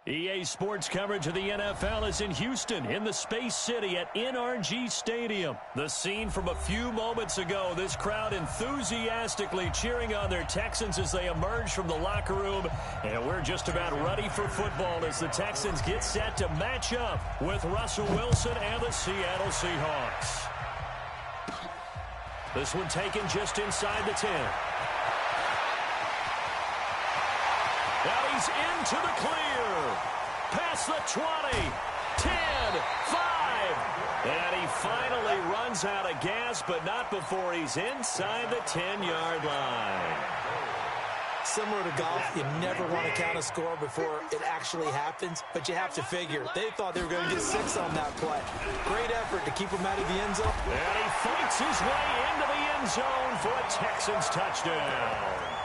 EA Sports coverage of the NFL is in Houston, in the Space City at NRG Stadium. The scene from a few moments ago, this crowd enthusiastically cheering on their Texans as they emerge from the locker room. And we're just about ready for football as the Texans get set to match up with Russell Wilson and the Seattle Seahawks. This one taken just inside the 10. Now he's into the clear. Past the 20, 10, 5. And he finally runs out of gas, but not before he's inside the 10-yard line. Similar to golf, you never want to count a score before it actually happens, but you have to figure. They thought they were going to get 6 on that play. Great effort to keep him out of the end zone. And he fights his way into the end zone for a Texans touchdown.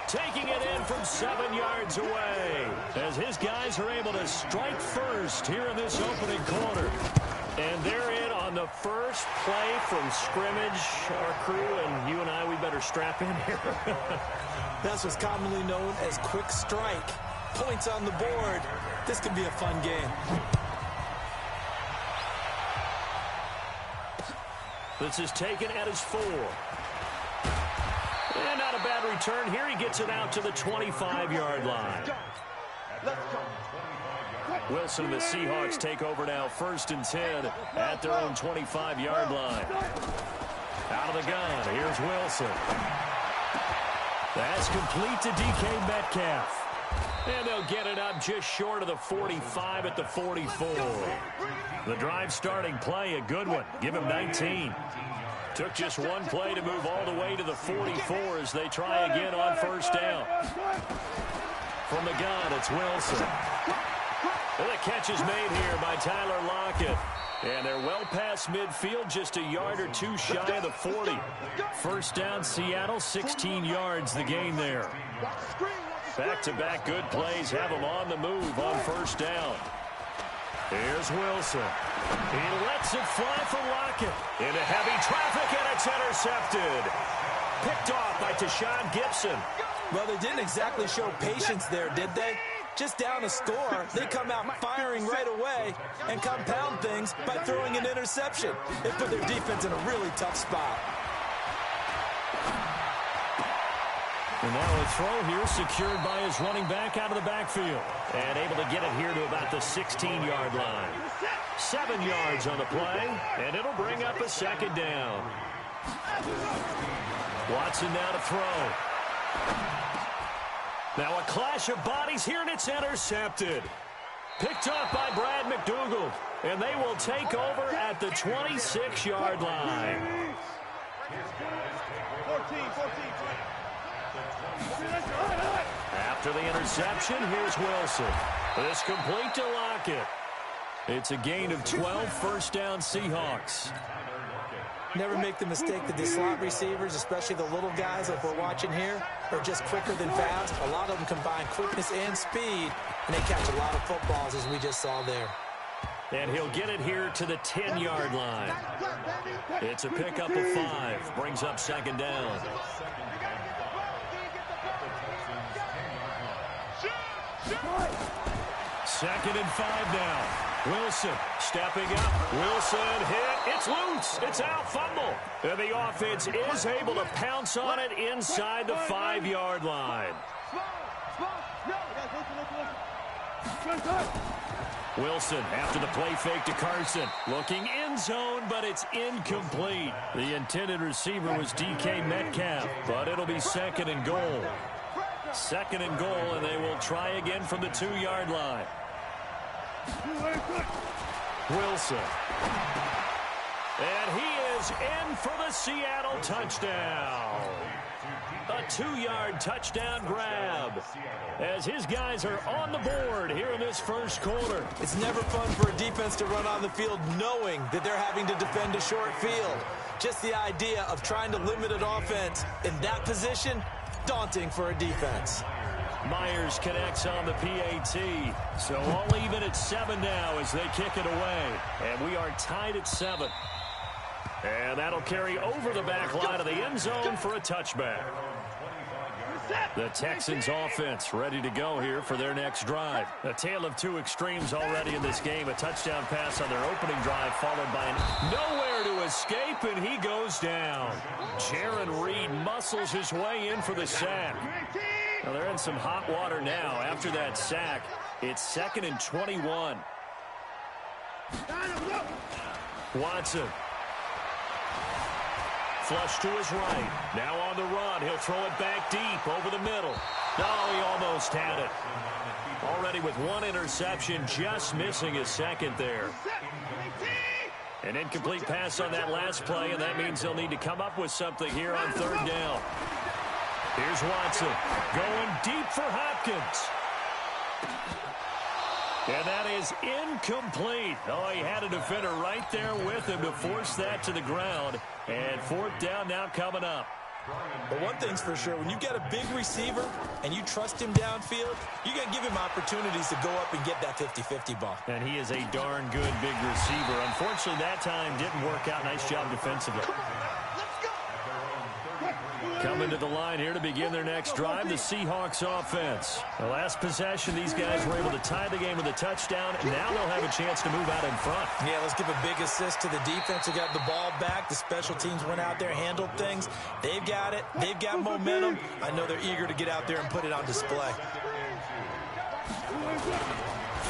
Taking it in from 7 yards away as his guys are able to strike first here in this opening quarter. And they're in on the first play from scrimmage. Our crew and you and I, we better strap in here. That's what's commonly known as quick strike. Points on the board. This could be a fun game. This is taken at his 4. And not a bad return here. He gets it out to the 25-yard line. Wilson and the Seahawks take over now, 1st and 10 at their own 25-yard line. Out of the gun, here's Wilson. That's complete to DK Metcalf. And they'll get it up just short of the 45 at the 44. The drive starting play, a good one. Give him 19. Took just one play to move all the way to the 44 as they try again on 1st down. From the gun, it's Wilson. And the catch is made here by Tyler Lockett. And they're well past midfield, just a yard or two shy of the 40. 1st down, Seattle, 16 yards the gain there. Back-to-back good plays have them on the move on 1st down. Here's Wilson. He lets it fly for Lockett. Into heavy traffic, and it's intercepted. Picked off by Tashawn Gibson. Well, they didn't exactly show patience there, did they? Just down a score, they come out firing right away and compound things by throwing an interception. They put their defense in a really tough spot. And now a throw here secured by his running back out of the backfield. And able to get it here to about the 16-yard line. 7 yards on the play, and it'll bring up a 2nd down. Watson now to throw. Now a clash of bodies here, and it's intercepted. Picked off by Brad McDougald, and they will take over at the 26-yard line. 14. After the interception, here's Wilson. This complete to Lockett. It's a gain of 12, 1st down Seahawks. Never make the mistake that the slot receivers, especially the little guys like we're watching here, are just quicker than fast. A lot of them combine quickness and speed, and they catch a lot of footballs, as we just saw there. And he'll get it here to the 10-yard line. It's a pickup of 5. Brings up 2nd down. 2nd and 5 now. Wilson stepping up. Wilson hit. It's loose. It's out. Fumble. And the offense is able to pounce on it inside the 5-yard line. Wilson after the play fake to Carson. Looking end zone, but it's incomplete. The intended receiver was DK Metcalf, but it'll be 2nd and goal. 2nd and goal, and they will try again from the 2-yard line. Wilson. And he is in for the Seattle touchdown. A 2-yard touchdown grab as his guys are on the board here in this 1st quarter. It's never fun for a defense to run on the field knowing that they're having to defend a short field. Just the idea of trying to limit an offense in that position, daunting for a defense. Myers connects on the PAT. So all even at 7 now as they kick it away. And we are tied at 7. And that'll carry over the back line of the end zone for a touchback. The Texans offense ready to go here for their next drive. A tale of two extremes already in this game. A touchdown pass on their opening drive followed by nowhere to escape, and he goes down. Jaron Reed muscles his way in for the sack. Now they're in some hot water now. After that sack, it's 2nd and 21. Watson. Flush to his right. Now on the run. He'll throw it back deep over the middle. No, he almost had it. Already with one interception, just missing his second there. An incomplete pass on that last play, and that means they'll need to come up with something here on 3rd down. Here's Watson going deep for Hopkins. And that is incomplete. Oh, he had a defender right there with him to force that to the ground. And 4th down now coming up. But one thing's for sure, when you've got a big receiver and you trust him downfield, you're going to give him opportunities to go up and get that 50-50 ball. And he is a darn good big receiver. Unfortunately, that time didn't work out. Nice job defensively. Coming to the line here to begin their next drive, the Seahawks offense. The last possession, these guys were able to tie the game with a touchdown, and now they'll have a chance to move out in front. Yeah, let's give a big assist to the defense who got the ball back. The special teams went out there, handled things. They've got it. They've got momentum. I know they're eager to get out there and put it on display.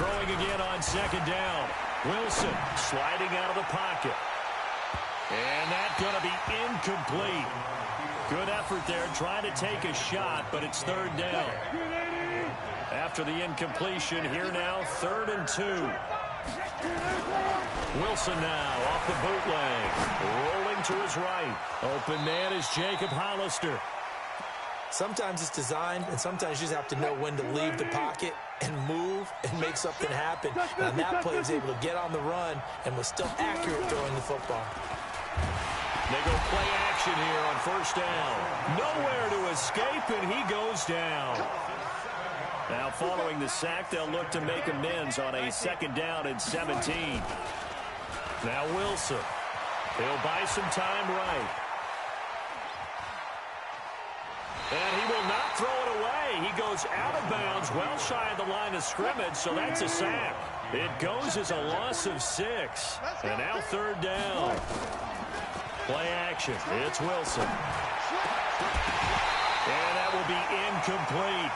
Throwing again on 2nd down. Wilson sliding out of the pocket. And that's going to be incomplete. Good effort there, trying to take a shot, but it's 3rd down. After the incompletion, here now, 3rd and 2. Wilson now off the bootleg, rolling to his right. Open man is Jacob Hollister. Sometimes it's designed, and sometimes you just have to know when to leave the pocket and move and make something happen. And that play was able to get on the run and was still accurate throwing the football. They go play action here on 1st down. Nowhere to escape, and he goes down. Now following the sack, they'll look to make amends on a 2nd down and 17. Now Wilson. He'll buy some time right. And he will not throw it away. He goes out of bounds, well shy of the line of scrimmage, so that's a sack. It goes as a loss of 6. And now 3rd down. Play action. It's Wilson. And that will be incomplete.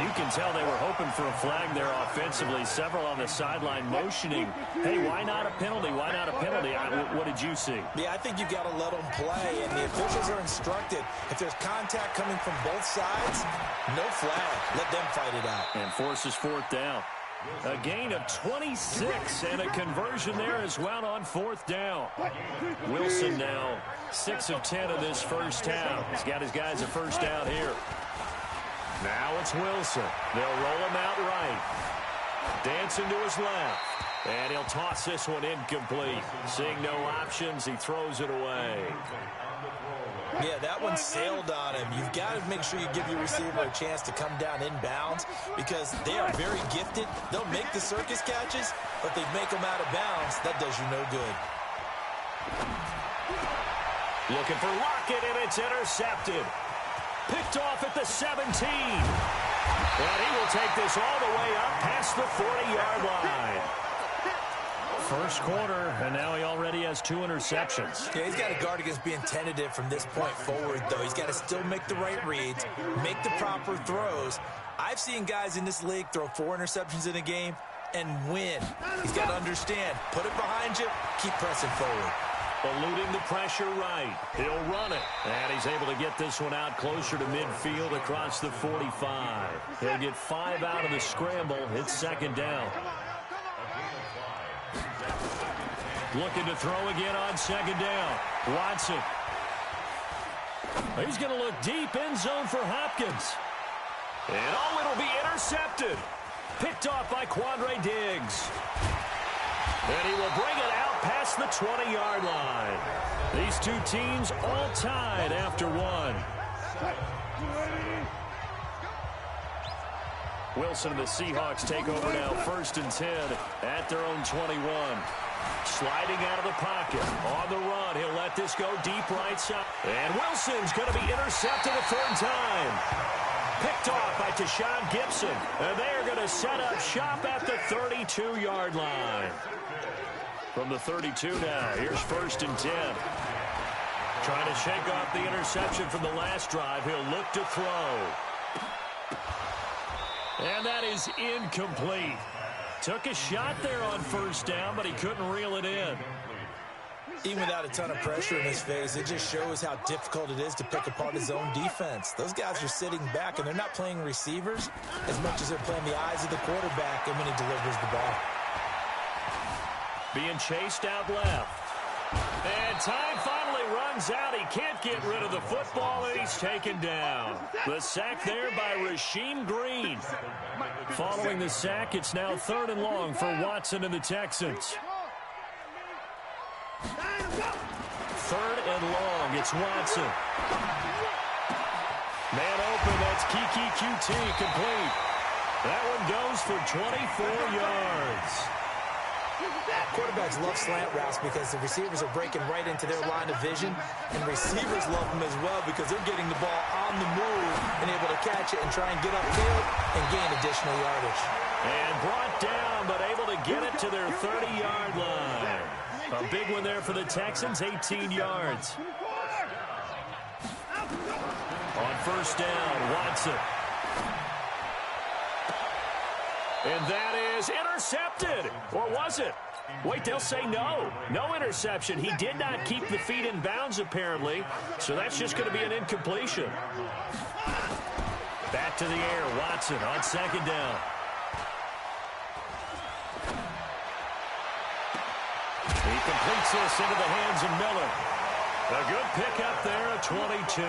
You can tell they were hoping for a flag there offensively. Several on the sideline motioning, hey, why not a penalty? Why not a penalty? What did you see? Yeah, I think you've got to let them play, and the officials are instructed. If there's contact coming from both sides, no flag. Let them fight it out. And forces 4th down. A gain of 26 and a conversion there as well on 4th down. Wilson now 6 of 10 in this first half. He's got his guys a 1st down here. Now it's Wilson. They'll roll him out right. Dancing to his left. And he'll toss this one incomplete. Seeing no options, he throws it away. Yeah, that one sailed on him. You've got to make sure you give your receiver a chance to come down inbounds because they are very gifted. They'll make the circus catches, but they make them out of bounds. That does you no good. Looking for Lockett, and it's intercepted. Picked off at the 17. And he will take this all the way up past the 40-yard line. First quarter, and now he already has 2 interceptions. Yeah, he's got to guard against being tentative from this point forward, though. He's got to still make the right reads, make the proper throws. I've seen guys in this league throw 4 interceptions in a game and win. He's got to understand, put it behind you, keep pressing forward. Eluding the pressure right. He'll run it. And he's able to get this one out closer to midfield across the 45. He'll get 5 out of the scramble. It's 2nd down. Looking to throw again on 2nd down. Watson. He's going to look deep end zone for Hopkins. And oh, it'll be intercepted. Picked off by Quandre Diggs. And he will bring it out past the 20-yard line. These two teams all tied after 1. Wilson and the Seahawks take over now 1st and 10 at their own 21. Sliding out of the pocket. On the run, he'll let this go deep right side. And Wilson's going to be intercepted a 3rd time. Picked off by Tashawn Gibson. And they are going to set up shop at the 32-yard line. From the 32 now, here's 1st and 10. Trying to shake off the interception from the last drive. He'll look to throw. And that is incomplete. Took a shot there on 1st down, but he couldn't reel it in. Even without a ton of pressure in his face, it just shows how difficult it is to pick apart his own defense. Those guys are sitting back, and they're not playing receivers as much as they're playing the eyes of the quarterback and when he delivers the ball. Being chased out left. And time finally runs out. He can't get rid of the football, and he's taken down. The sack there by Rasheem Green. Following the sack, it's now 3rd and long for Watson and the Texans. 3rd and long, it's Watson. Man open, that's Kiki QT, complete. That one goes for 24 yards. Quarterbacks love slant routes because the receivers are breaking right into their line of vision, and receivers love them as well because they're getting the ball on the move and able to catch it and try and get upfield and gain additional yardage. And brought down, but able to get it to their 30-yard line. A big one there for the Texans, 18 yards. On 1st down, Watson. And that is intercepted. Or was it? Wait, they'll say no. No interception. He did not keep the feet in bounds, apparently. So that's just going to be an incompletion. Back to the air, Watson on 2nd down. He completes this into the hands of Miller. A good pickup there at 22.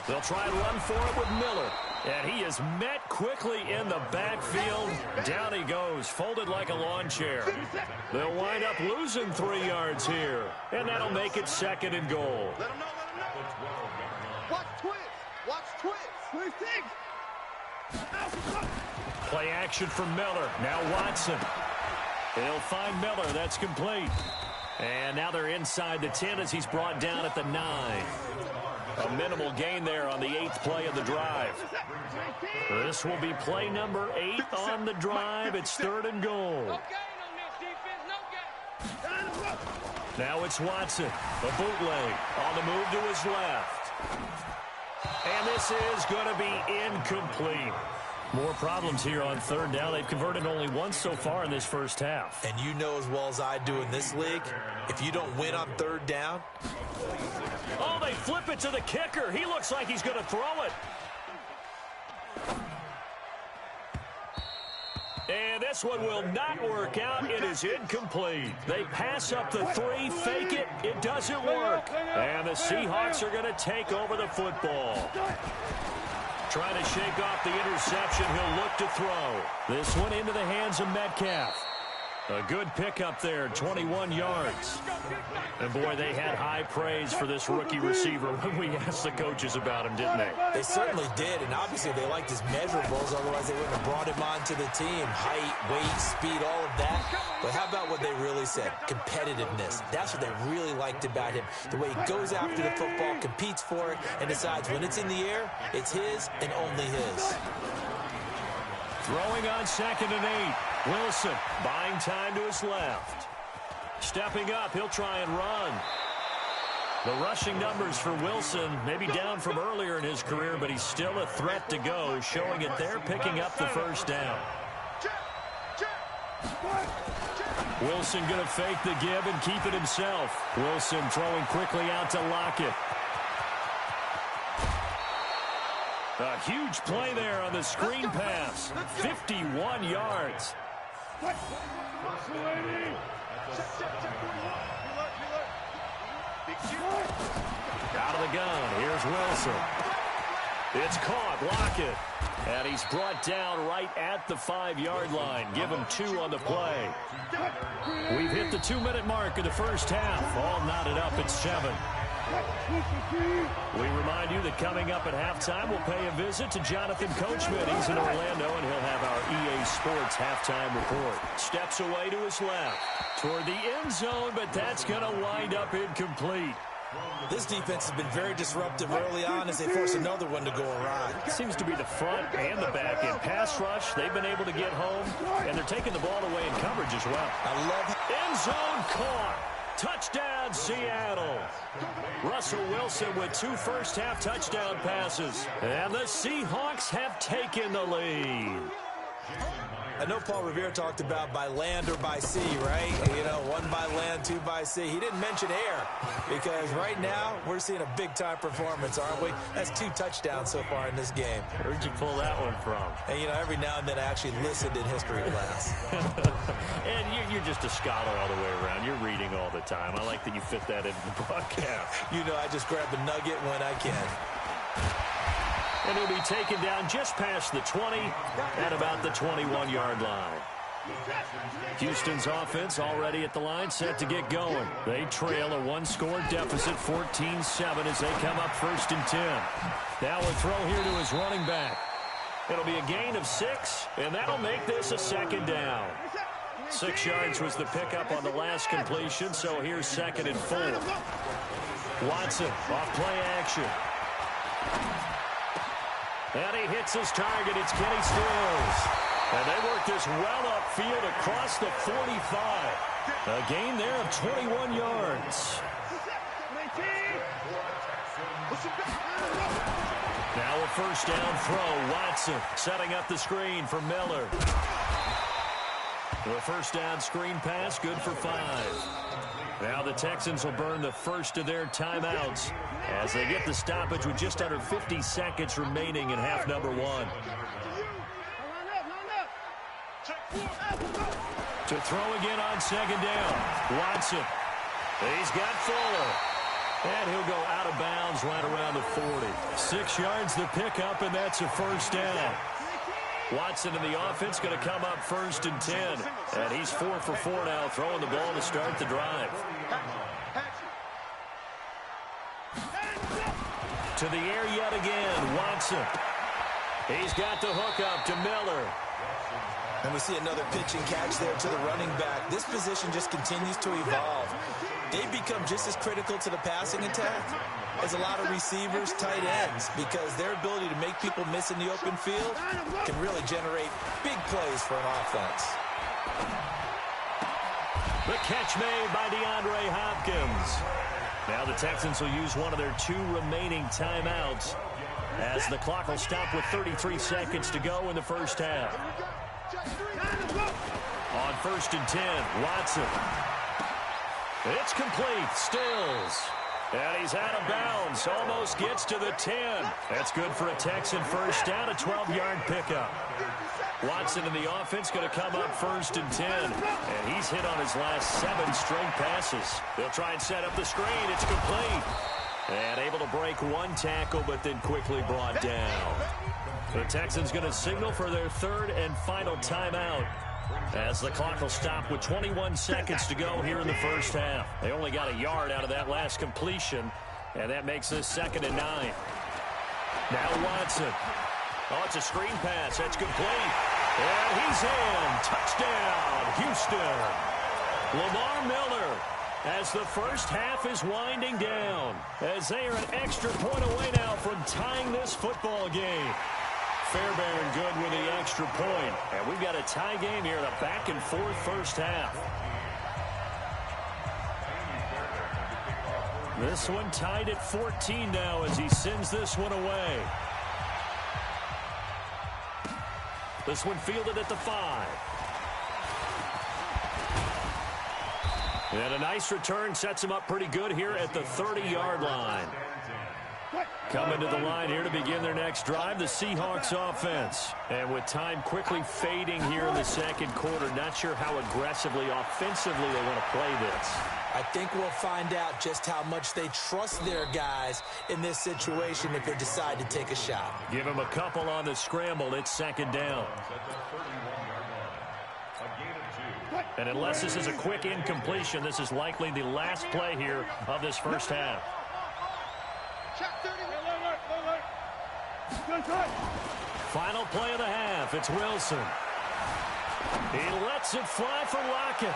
They'll try and run for it with Miller. And he is met quickly in the backfield. Down he goes, folded like a lawn chair. They'll wind up losing 3 yards here. And that'll make it 2nd and goal. Let him know. Watch twist. Watch twist. Play action from Miller. Now Watson. They'll find Miller. That's complete. And now they're inside the 10 as he's brought down at the 9. A minimal gain there on the 8th play of the drive. This will be play number 8 on the drive. It's 3rd and goal. Now it's Watson. The bootleg on the move to his left. And this is going to be incomplete. More problems here on 3rd down. They've converted only once so far in this first half. And you know as well as I do in this league, if you don't win on 3rd down. Oh, they flip it to the kicker. He looks like he's going to throw it. And this one will not work out. It is incomplete. They pass up the 3, fake it. It doesn't work. And the Seahawks are going to take over the football. Trying to shake off the interception. He'll look to throw. This one into the hands of Metcalf. A good pickup there, 21 yards. And, boy, they had high praise for this rookie receiver when we asked the coaches about him, didn't they? They certainly did, and obviously they liked his measurables, otherwise they wouldn't have brought him onto the team. Height, weight, speed, all of that. But how about what they really said? Competitiveness. That's what they really liked about him. The way he goes after the football, competes for it, and decides when it's in the air, it's his and only his. Throwing on 2nd and 8. Wilson buying time to his left. Stepping up, he'll try and run. The rushing numbers for Wilson maybe down from earlier in his career, but he's still a threat to go, showing it there, picking up the 1st down. Wilson going to fake the give and keep it himself. Wilson throwing quickly out to Lockett. A huge play there on the screen pass. 51 yards. Out of the gun. Here's Wilson. It's caught. Lockett. And he's brought down right at the 5-yard line. Give him 2 on the play. We've hit the 2-minute mark of the first half. All knotted up at 7. We remind you that coming up at halftime, we'll pay a visit to Jonathan Coachman. He's in Orlando, and he'll have our EA Sports halftime report. Steps away to his left toward the end zone, but that's going to wind up incomplete. This defense has been very disruptive early on as they force another one to go awry. Seems to be the front and the back in pass rush. They've been able to get home, and they're taking the ball away in coverage as well. I love it. End zone caught. Touchdown, Seattle. Russell Wilson with 2 first-half touchdown passes. And the Seahawks have taken the lead. I know Paul Revere talked about by land or by sea, right? You know, 1 by land, 2 by sea. He didn't mention air because right now we're seeing a big-time performance, aren't we? That's 2 touchdowns so far in this game. Where'd you pull that one from? And, you know, every now and then I actually listened in history class. And you're just a scholar all the way around. You're reading all the time. I like that you fit that into the broadcast. You know, I just grab a nugget when I can. And he'll be taken down just past the 20 at about the 21-yard line. Houston's offense already at the line, set to get going. They trail a 1-score deficit, 14-7, as they come up 1st and 10. Now a throw here to his running back. It'll be a gain of 6, and that'll make this a 2nd down. 6 yards was the pickup on the last completion, so here's 2nd and 4. Watson off play action. And he hits his target. It's Kenny Stills. And they work this well upfield across the 45. A gain there of 21 yards. Now a 1st down throw. Watson setting up the screen for Miller. The 1st down screen pass, good for 5. Now the Texans will burn the first of their timeouts as they get the stoppage with just under 50 seconds remaining in half number 1. To throw again on 2nd down. Watson. He's got Fuller. And he'll go out of bounds right around the 40. 6 yards the pickup, and that's a 1st down. Watson in the offense going to come up 1st and 10. And he's 4 for 4 now, throwing the ball to start the drive. To the air yet again, Watson. He's got the hook up to Miller. And we see another pitch and catch there to the running back. This position just continues to evolve. They've become just as critical to the passing attack as a lot of receivers, tight ends, because their ability to make people miss in the open field can really generate big plays for an offense. The catch made by DeAndre Hopkins. Now the Texans will use one of their 2 remaining timeouts as the clock will stop with 33 seconds to go in the first half. On 1st and 10, Watson. It's complete. Stills. And he's out of bounds. Almost gets to the 10. That's good for a Texan first down, a 12-yard pickup. Watson in the offense going to come up 1st and 10. And he's hit on his last 7 straight passes. They'll try and set up the screen. It's complete. And able to break 1 tackle, but then quickly brought down. The Texans going to signal for their 3rd and final timeout as the clock will stop with 21 seconds to go here in the first half. They only got a yard out of that last completion, and that makes this 2nd and 9. Now Watson. Oh, it's a screen pass. That's complete. And he's in. Touchdown, Houston. Lamar Miller, as the first half is winding down, as they are an extra point away now from tying this football game. Fairbairn good with the extra point. And we've got a tie game here in a back-and-forth first half. This one tied at 14 now as he sends this one away. This one fielded at the 5. And a nice return sets him up pretty good here at the 30-yard line. Coming to the line here to begin their next drive, the Seahawks offense. And with time quickly fading here in the second quarter, not sure how aggressively, offensively they want to play this. I think we'll find out just how much they trust their guys in this situation if they decide to take a shot. Give them a couple on the scramble. It's 2nd down. And unless this is a quick incompletion, this is likely the last play here of this first half. Final play of the half. It's Wilson. He lets it fly for Lockett.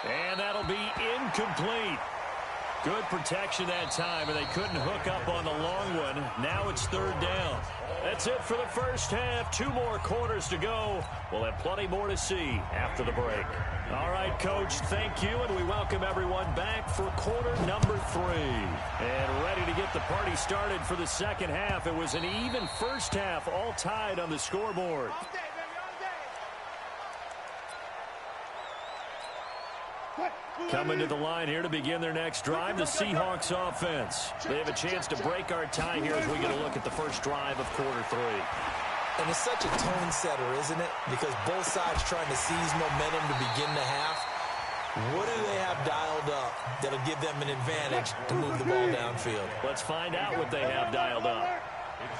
And that'll be incomplete. Good protection that time, and they couldn't hook up on the long one. Now it's third down. That's it for the first half. 2 more quarters to go. We'll have plenty more to see after the break. All right, Coach, thank you, and we welcome everyone back for quarter number 3. And ready to get the party started for the second half. It was an even first half, all tied on the scoreboard. Coming to the line here to begin their next drive, the Seahawks offense. They have a chance to break our tie here as we get a look at the first drive of quarter 3. And it's such a tone setter, isn't it? Because both sides trying to seize momentum to begin the half. What do they have dialed up that'll give them an advantage to move the ball downfield? Let's find out what they have dialed up.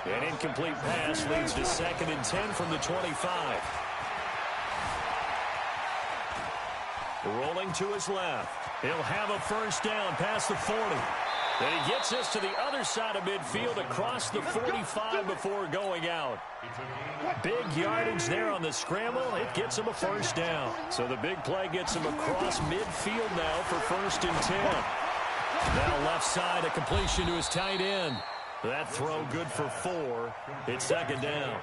An incomplete pass leads to 2nd and 10 from the 25. Rolling to his left. He'll have a first down past the 40. Then he gets us to the other side of midfield across the 45 before going out. Big yardage there on the scramble. It gets him a first down. So the big play gets him across midfield now for 1st and 10. Now left side, a completion to his tight end. That throw good for 4. It's 2nd down.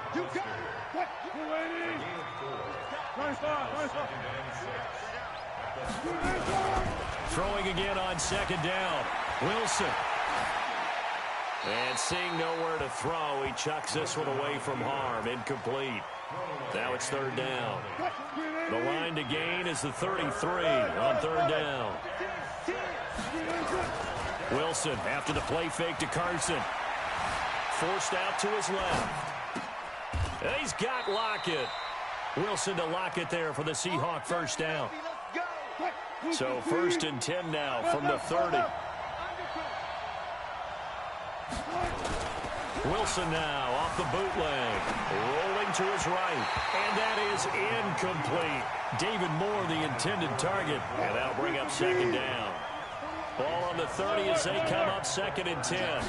Throwing again on 2nd down. Wilson. And seeing nowhere to throw, he chucks this one away from harm. Incomplete. Now it's 3rd down. The line to gain is the 33 on 3rd down. Wilson after the play fake to Carson. Forced out to his left. And he's got Lockett. Wilson to Lockett there for the Seahawk first down. So 1st and 10 now from the 30. Wilson now off the bootleg. Rolling to his right. And that is incomplete. David Moore, the intended target. And that'll bring up 2nd down. Ball on the 30 as they come up 2nd and 10.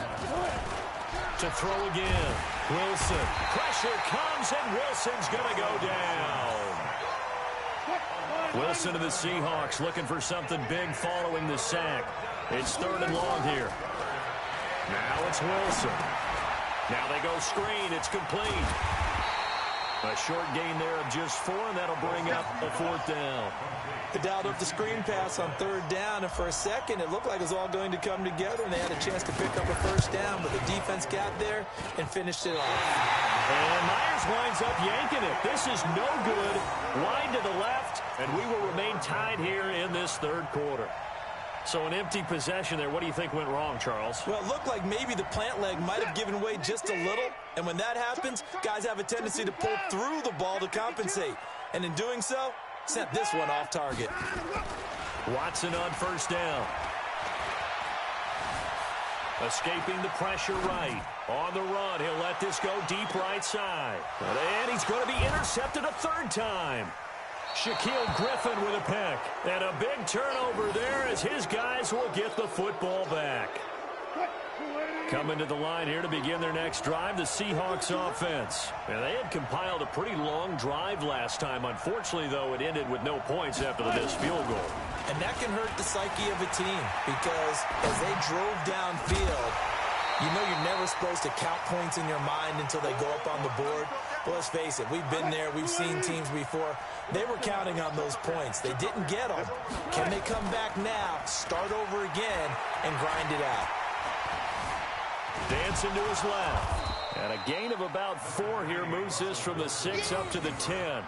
To throw again. Wilson. Pressure comes, and Wilson's going to go down. Wilson to the Seahawks looking for something big following the sack. It's 3rd and long here. Now it's Wilson. Now they go screen. It's complete. A short gain there of just 4, and that'll bring up a 4th down. They dialed up the screen pass on 3rd down, and for a second it looked like it was all going to come together, and they had a chance to pick up a first down, but the defense got there and finished it off. And Myers winds up yanking it. This is no good. Wide to the left, and we will remain tied here in this 3rd quarter. So an empty possession there. What do you think went wrong, Charles? Well, it looked like maybe the plant leg might have given way just a little. And when that happens, guys have a tendency to pull through the ball to compensate. And in doing so, sent this one off target. Watson on first down. Escaping the pressure right. On the run, he'll let this go deep right side. And he's going to be intercepted a 3rd time. Shaquille Griffin with a pick. And a big turnover there as his guys will get the football back. Coming to the line here to begin their next drive, the Seahawks offense. And they had compiled a pretty long drive last time. Unfortunately, though, it ended with no points after the missed field goal. And that can hurt the psyche of a team because as they drove downfield, you know you're never supposed to count points in your mind until they go up on the board. But let's face it, we've been there. We've seen teams before. They were counting on those points. They didn't get them. Can they come back now, start over again, and grind it out? Dancing to his left. And a gain of about 4 here moves this from the 6 up to the 10.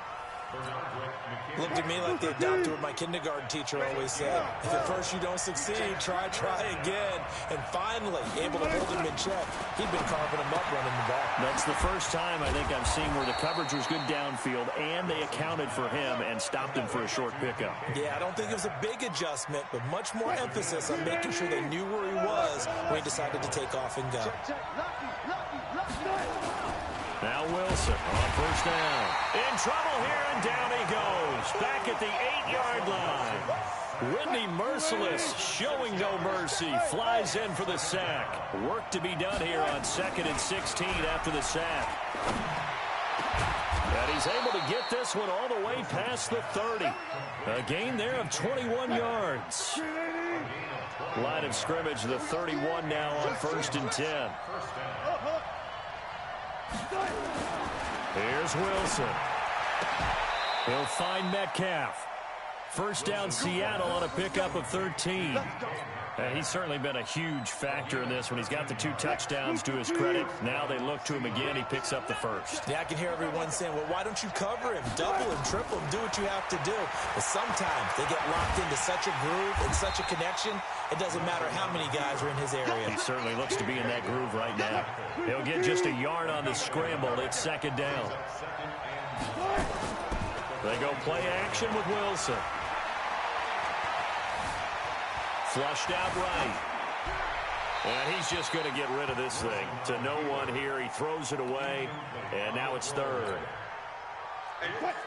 Looked at me like the adopter of my kindergarten teacher always said. If at first you don't succeed, try again. And finally, able to hold him in check. He'd been carving him up running the ball. That's the first time I think I've seen where the coverage was good downfield and they accounted for him and stopped him for a short pickup. Yeah, I don't think it was a big adjustment, but much more emphasis on making sure they knew where he was when he decided to take off and go. Now Wilson on first down. In trouble here, and down he goes. Back at the 8-yard line. Whitney Merciless, showing no mercy, flies in for the sack. Work to be done here on 2nd and 16 after the sack. And he's able to get this one all the way past the 30. A gain there of 21 yards. Line of scrimmage, the 31 now on 1st and 10. Here's Wilson. He'll find Metcalf. First down Seattle on a pickup of 13. And he's certainly been a huge factor in this when he's got the 2 touchdowns to his credit. Now they look to him again. He picks up the first. Yeah, I can hear everyone saying, well, why don't you cover him? Double him, triple him, do what you have to do. But sometimes they get locked into such a groove and such a connection, it doesn't matter how many guys are in his area. He certainly looks to be in that groove right now. He'll get just a yard on the scramble. It's 2nd down. They go play action with Wilson. Flushed out right. And he's just going to get rid of this thing. To no one here. He throws it away. And now it's 3rd.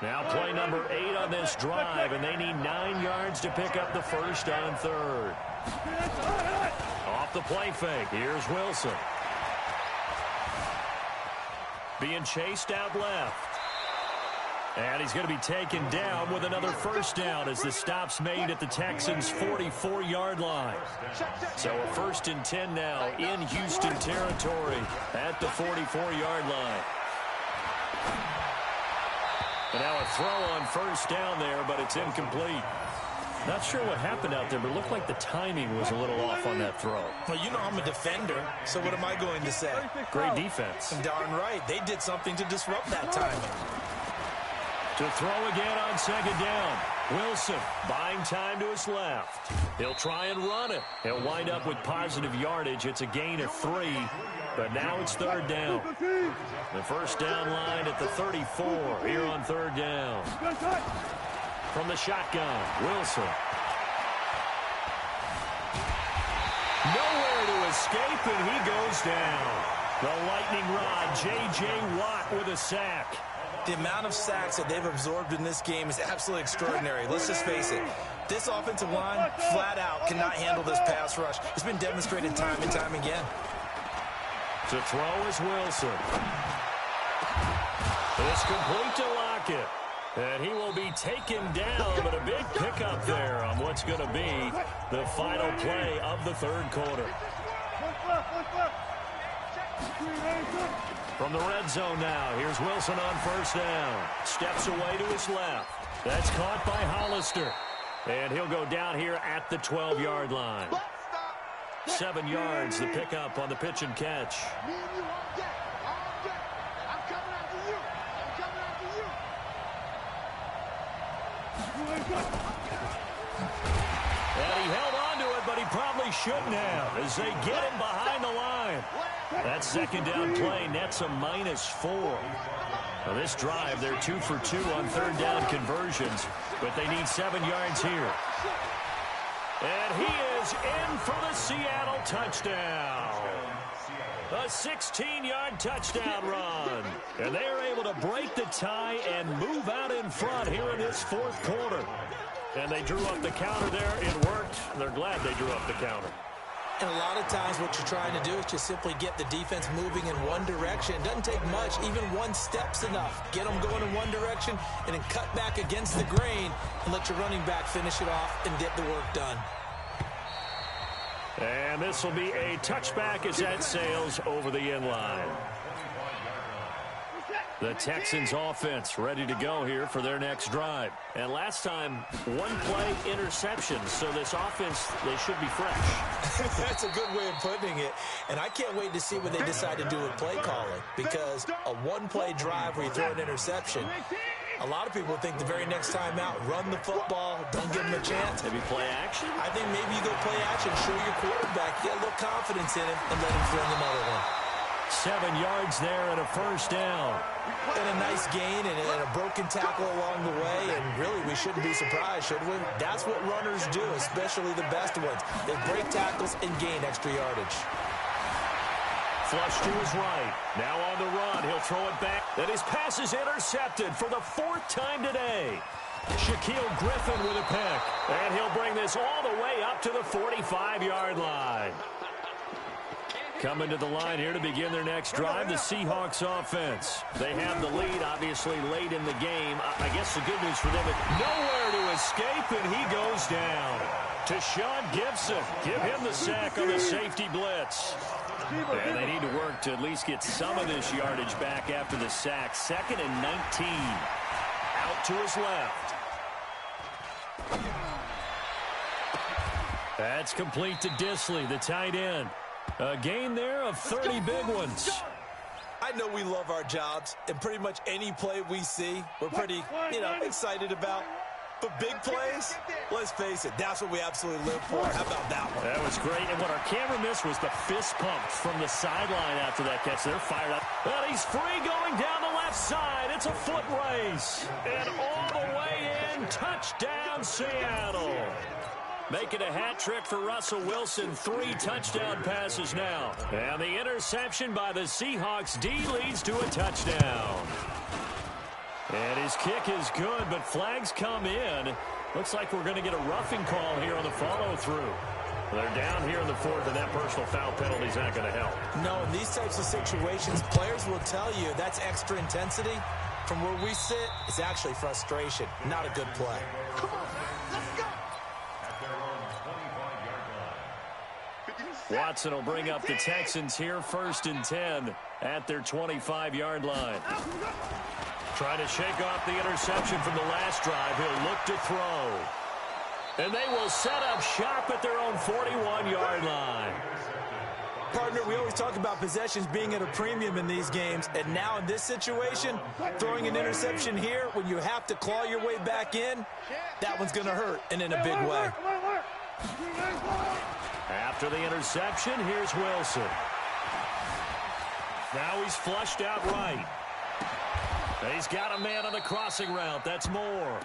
Now play number 8 on this drive. And they need 9 yards to pick up the first on 3rd. Off the play fake. Here's Wilson. Being chased out left. And he's going to be taken down with another first down as the stop's made at the Texans' 44-yard line. So a 1st and 10 now in Houston territory at the 44-yard line. And now a throw on first down there, but it's incomplete. Not sure what happened out there, but it looked like the timing was a little off on that throw. Well, you know I'm a defender, so what am I going to say? Great defense. Darn right. They did something to disrupt that timing. To throw again on 2nd down. Wilson buying time to his left. He'll try and run it. He'll wind up with positive yardage. It's a gain of 3, but now it's 3rd down. The first down line at the 34 here on 3rd down. From the shotgun, Wilson. Nowhere to escape, and he goes down. The lightning rod, J.J. Watt with a sack. The amount of sacks that they've absorbed in this game is absolutely extraordinary. Let's just face it. This offensive line, flat out, cannot handle this pass rush. It's been demonstrated time and time again. To throw is Wilson. It's complete to Lockett. And he will be taken down, but a big pickup there on what's going to be the final play of the 3rd quarter. From the red zone now, here's Wilson on first down. Steps away to his left. That's caught by Hollister. And he'll go down here at the 12-yard line. 7 yards, the pickup on the pitch and catch. And he held on to it, but he probably shouldn't have as they get him behind the line. That 2nd down play nets a -4. Now this drive, they're 2 for 2 on 3rd down conversions, but they need 7 yards here. And he is in for the Seattle touchdown. A 16-yard touchdown run. And they are able to break the tie and move out in front here in this 4th quarter. And they drew up the counter there. It worked. They're glad they drew up the counter. And a lot of times what you're trying to do is just simply get the defense moving in one direction. It doesn't take much. Even one step's enough. Get them going in one direction and then cut back against the grain and let your running back finish it off and get the work done. And this will be a touchback as that sails over the end line. The Texans offense ready to go here for their next drive. And last time, 1-play interception. So this offense, they should be fresh. That's a good way of putting it. And I can't wait to see what they decide to do with play calling. Because a 1-play drive where you throw an interception, a lot of people think the very next time out, run the football, don't give them a chance. Maybe play action? I think maybe you go play action, show your quarterback, get a little confidence in him, and let him fling another one. 7 yards there and a first down. And a nice gain and a broken tackle along the way. And really, we shouldn't be surprised, should we? That's what runners do, especially the best ones. They break tackles and gain extra yardage. Flush to his right. Now on the run. He'll throw it back. And his pass is intercepted for the 4th time today. Shaquille Griffin with a pick. And he'll bring bring this all the way up to the 45-yard line. Coming to the line here to begin their next drive, the Seahawks offense. They have the lead, obviously, late in the game. I guess the good news for them is nowhere to escape, and he goes down. To Sean Gibson. Give him the sack on the safety blitz. And they need to work to at least get some of this yardage back after the sack. 2nd and 19. Out to his left. That's complete to Disley, the tight end. A gain there of 30 big ones. I know we love our jobs, and pretty much any play we see, we're pretty, excited about. But big plays, let's face it, that's what we absolutely live for. How about that one? That was great, and what our camera missed was the fist pump from the sideline after that catch. They're fired up. But he's free going down the left side. It's a foot race. And all the way in, touchdown Seattle. Making a hat trick for Russell Wilson. 3 touchdown passes now. And the interception by the Seahawks D leads to a touchdown. And his kick is good, but flags come in. Looks like we're going to get a roughing call here on the follow-through. They're down here in the 4th, and that personal foul penalty is not going to help. No, in these types of situations, players will tell you that's extra intensity. From where we sit, it's actually frustration. Not a good play. Come on, let's go. Watson will bring up the Texans here, 1st and 10 at their 25-yard line. Trying to shake off the interception from the last drive. He'll look to throw. And they will set up shop at their own 41-yard line. Partner, we always talk about possessions being at a premium in these games. And now in this situation, throwing an interception here when you have to claw your way back in, that one's going to hurt, and in a big way. After the interception, here's Wilson. Now he's flushed out right. He's got a man on the crossing route. That's Moore.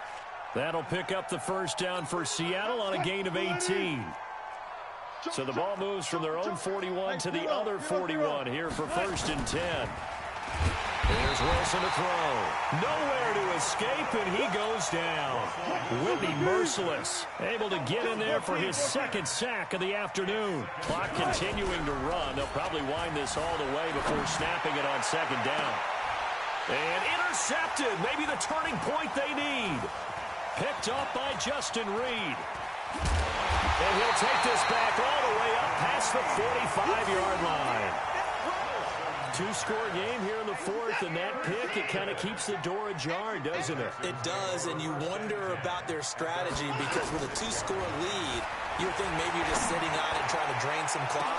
That'll pick up the first down for Seattle on a gain of 18. So the ball moves from their own 41 to the other 41 here for 1st and 10. Here's Wilson to throw. Nowhere to escape, and he goes down. Whitney merciless. Able to get in there for his 2nd sack of the afternoon. Clock continuing to run. They'll probably wind this all the way before snapping it on 2nd down. And intercepted. Maybe the turning point they need. Picked up by Justin Reed. And he'll take this back all the way up past the 45-yard line. 2-score game here in the 4th, and that pick, it kind of keeps the door ajar, doesn't it? It does, and you wonder about their strategy because with a 2-score lead, you think maybe you're just sitting on it trying to drain some clock.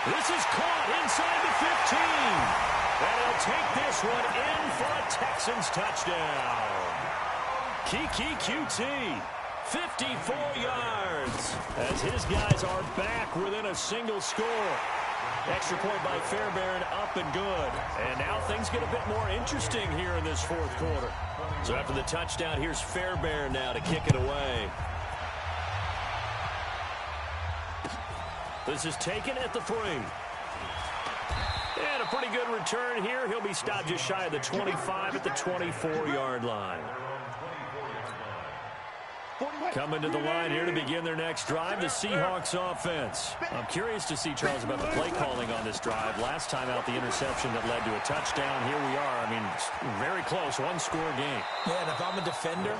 This is caught inside the 15. And he'll take this one in for a Texans touchdown. Kiki QT, 54 yards, as his guys are back within a single score. Extra point by Fairbairn, up and good. And now things get a bit more interesting here in this 4th quarter. So after the touchdown, here's Fairbairn now to kick it away. This is taken at the 3. And a pretty good return here. He'll be stopped just shy of the 25 at the 24-yard line. Coming to the line here to begin their next drive, the Seahawks offense. I'm curious to see, Charles, about the play calling on this drive. Last time out, the interception that led to a touchdown. Here we are. I mean, very close, 1-score game. Yeah, and if I'm a defender,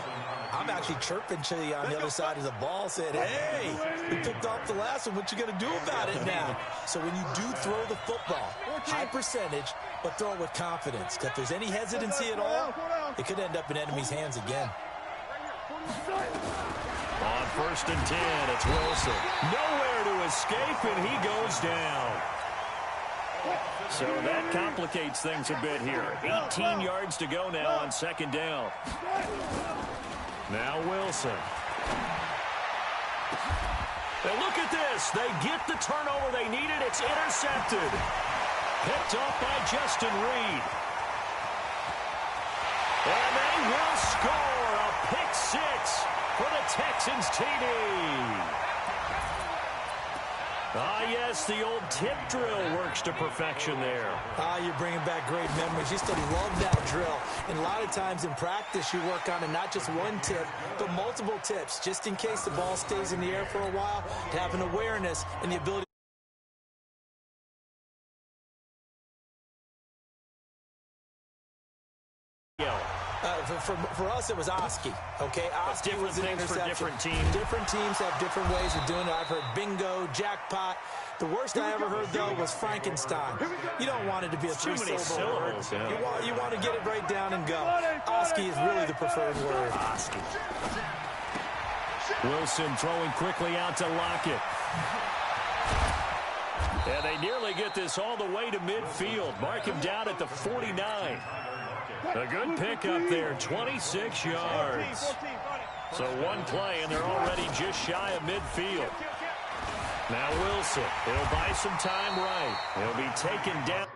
I'm actually chirping to you on the other side of the ball, saying, hey, we picked off the last one. What you going to do about it now? So when you do throw the football, high percentage, but throw it with confidence. If there's any hesitancy at all, it could end up in enemy's hands again. On 1st and 10, it's Wilson. Nowhere to escape, and he goes down. So that complicates things a bit here. 18 yards to go now on 2nd down. Now Wilson. And look at this. They get the turnover they needed. It's intercepted. Picked up by Justin Reed. And they will score a pick 6 for the Texans TD. Ah, yes, the old tip drill works to perfection there. Ah, you're bringing back great memories. Used to love that drill. And a lot of times in practice, you work on it, not just one tip, but multiple tips, just in case the ball stays in the air for a while, to have an awareness and the ability. For us, it was Oski. Okay, Oski was an interception. For different teams. Different teams have different ways of doing it. I've heard bingo, jackpot. The worst I ever heard, though, was Frankenstein. You don't want it to be a three-syllable word. Yeah. You want to get it right down and go. Oski is really the preferred word. Oski. Wilson throwing quickly out to Lockett. And they nearly get this all the way to midfield. Mark him down at the 49. A good pickup there, 26 yards. So one play, and they're already just shy of midfield. Now Wilson, he'll buy some time right. He'll be taken down.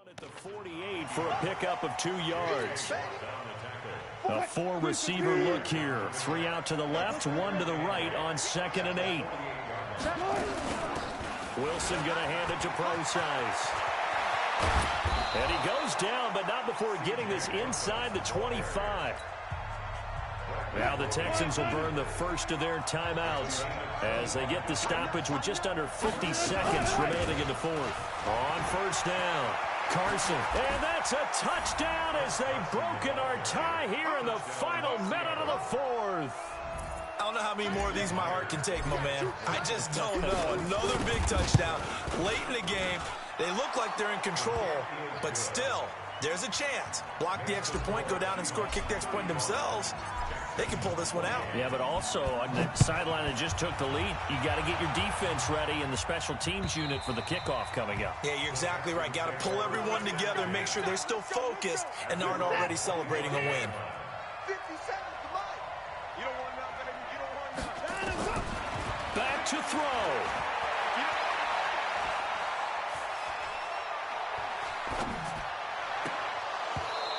At the 48 for a pickup of 2 yards. A 4-receiver look here. 3 out to the left, 1 to the right on 2nd and 8. Wilson going to hand it to Procise. And he goes down, but not before getting this inside the 25. Now the Texans will burn the first of their timeouts as they get the stoppage with just under 50 seconds remaining in the fourth. On first down, Carson. And that's a touchdown as they've broken our tie here in the final minute of the fourth. I don't know how many more of these my heart can take, my man. I just don't know. Another big touchdown late in the game. They look like they're in control, but still, there's a chance. Block the extra point, go down and score, kick the extra point themselves. They can pull this one out. Yeah, but also on the sideline that just took the lead, you got to get your defense ready and the special teams unit for the kickoff coming up. Yeah, you're exactly right. Got to pull everyone together and make sure they're still focused and aren't already celebrating a win. 50 seconds to mine. You don't want nothing. You don't want nothing. Back to throw.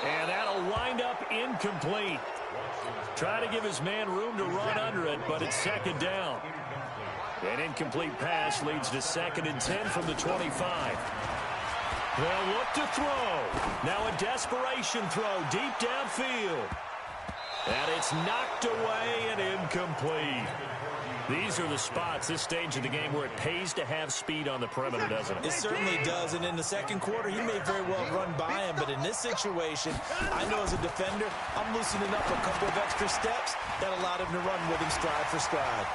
And that'll wind up incomplete. Try to give his man room to run under it, but it's 2nd down. An incomplete pass leads to 2nd and 10 from the 25. They'll look to throw. Now a desperation throw deep downfield. And it's knocked away and incomplete. These are the spots, this stage of the game, where it pays to have speed on the perimeter, doesn't it? It certainly does, and in the second quarter, he may very well run by him, but in this situation, I know as a defender, I'm loosening up a couple of extra steps that allowed him to run with him stride for stride.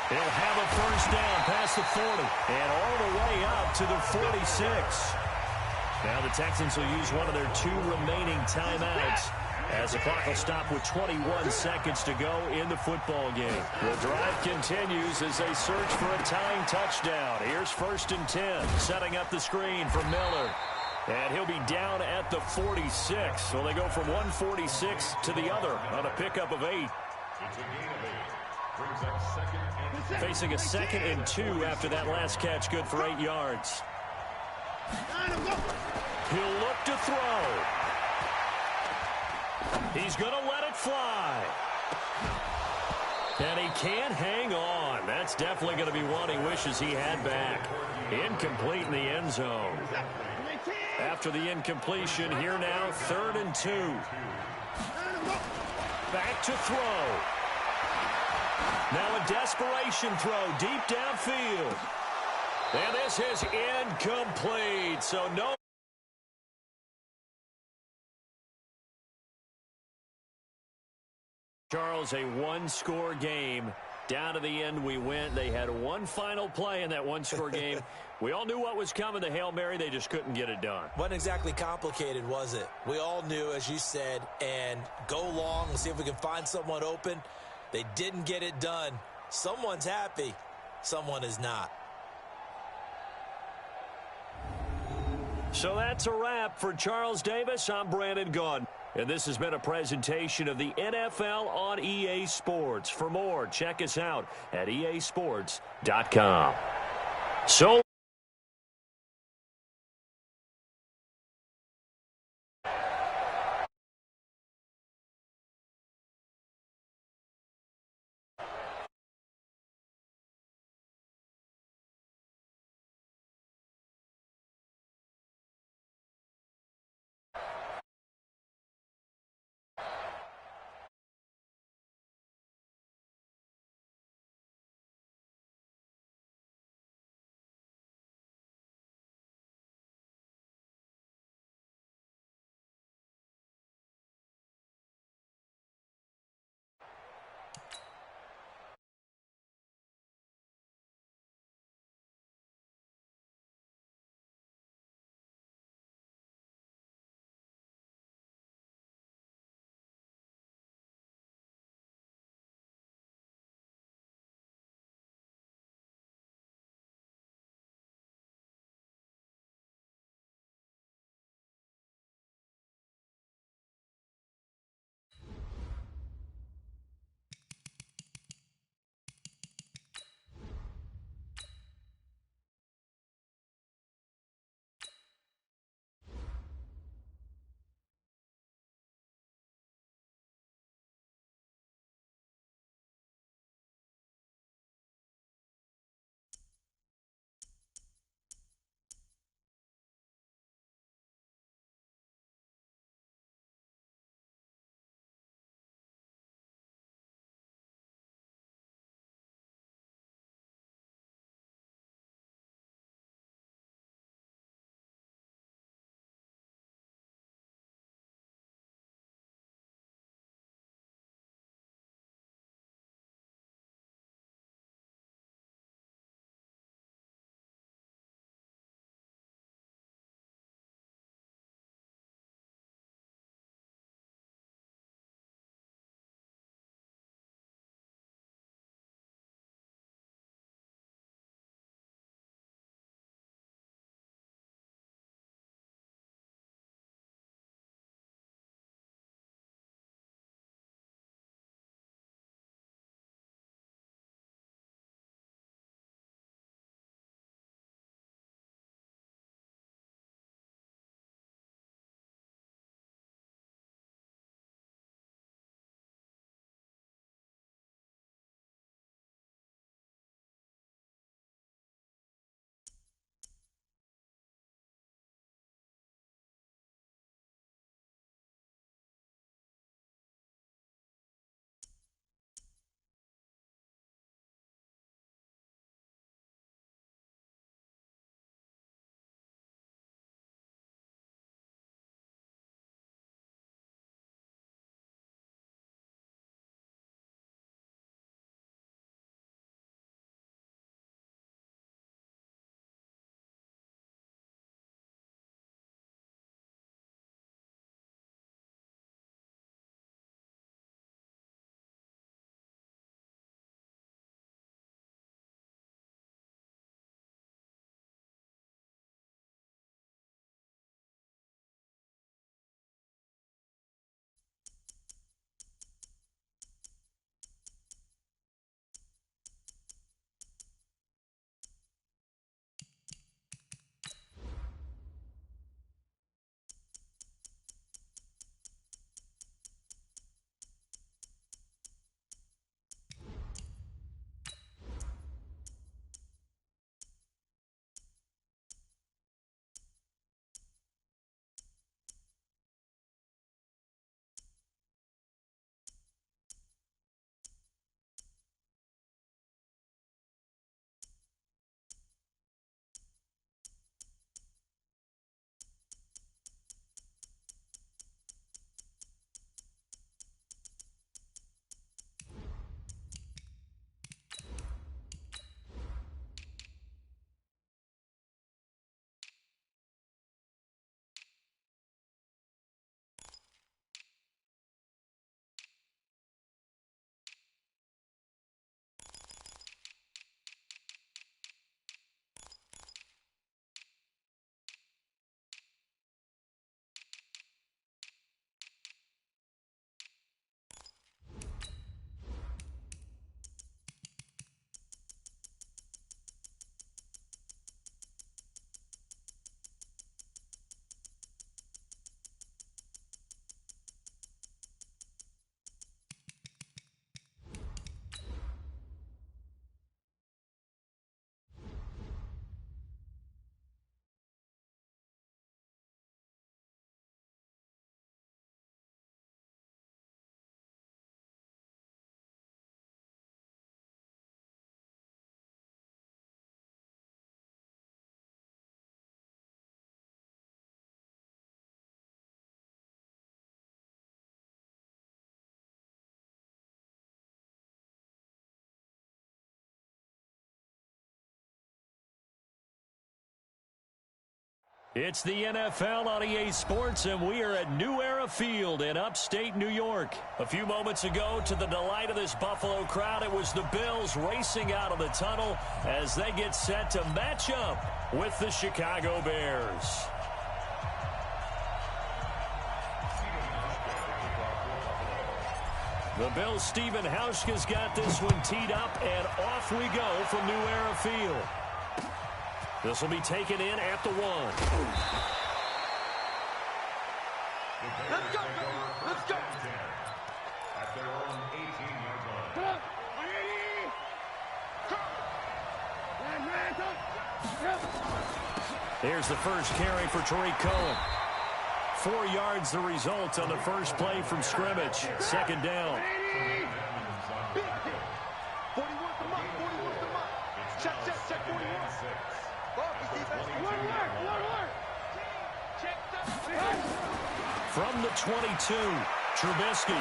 He'll have a first down past the 40 and all the way up to the 46. Now the Texans will use one of their 2 remaining timeouts as the clock will stop with 21 seconds to go in the football game. The drive continues as they search for a tying touchdown. Here's 1st and 10, setting up the screen for Miller. And he'll be down at the 46. So they go from 146 to the other on a pickup of 8. Facing a 2nd and 2 after that last catch, good for 8 yards. He'll look to throw. He's going to let it fly. And he can't hang on. That's definitely going to be one he wishes he had back. Incomplete in the end zone. After the incompletion, here now, 3rd and 2. Back to throw. Now a desperation throw deep downfield. And this is incomplete. So no. Charles, a 1-score game. Down to the end we went. They had one final play in that 1-score game. We all knew what was coming, the Hail Mary. They just couldn't get it done. Wasn't exactly complicated, was it? We all knew, as you said, and go long and see if we can find someone open. They didn't get it done. Someone's happy. Someone is not. So that's a wrap for Charles Davis. I'm Brandon Gaudin. And this has been a presentation of the NFL on EA Sports. For more, check us out at easports.com. So It's the NFL on EA Sports, and we are at New Era Field in upstate New York. A few moments ago, to the delight of this Buffalo crowd, it was the Bills racing out of the tunnel as they get set to match up with the Chicago Bears. The Bills' Stephen Hauschka's got this one teed up, and off we go from New Era Field. This will be taken in at the 1. Let's go. Let's go. At their own 18-yard line. Here's the first carry for Tariq Cohen. 4 yards the result on the first play from scrimmage. Second down. 41 the mark. 41 the mark. Check 41. From the 22, Trubisky.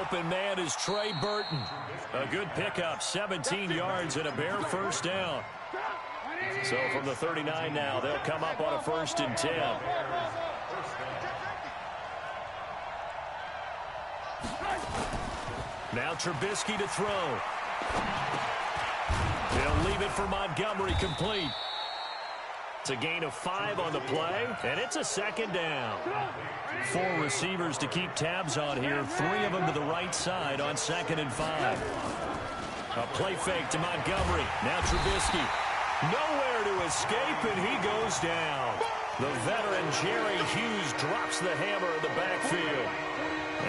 Open man is Trey Burton. A good pickup, 17 yards and a Bear first down. So from the 39 now, they'll come up on a 1st and 10. Now Trubisky to throw. He'll leave it for Montgomery, complete. It's a gain of 5 on the play, and it's a second down. 4 receivers to keep tabs on here, 3 of them to the right side on 2nd and 5. A play fake to Montgomery. Now Trubisky. Nowhere to escape, and he goes down. The veteran Jerry Hughes drops the hammer in the backfield.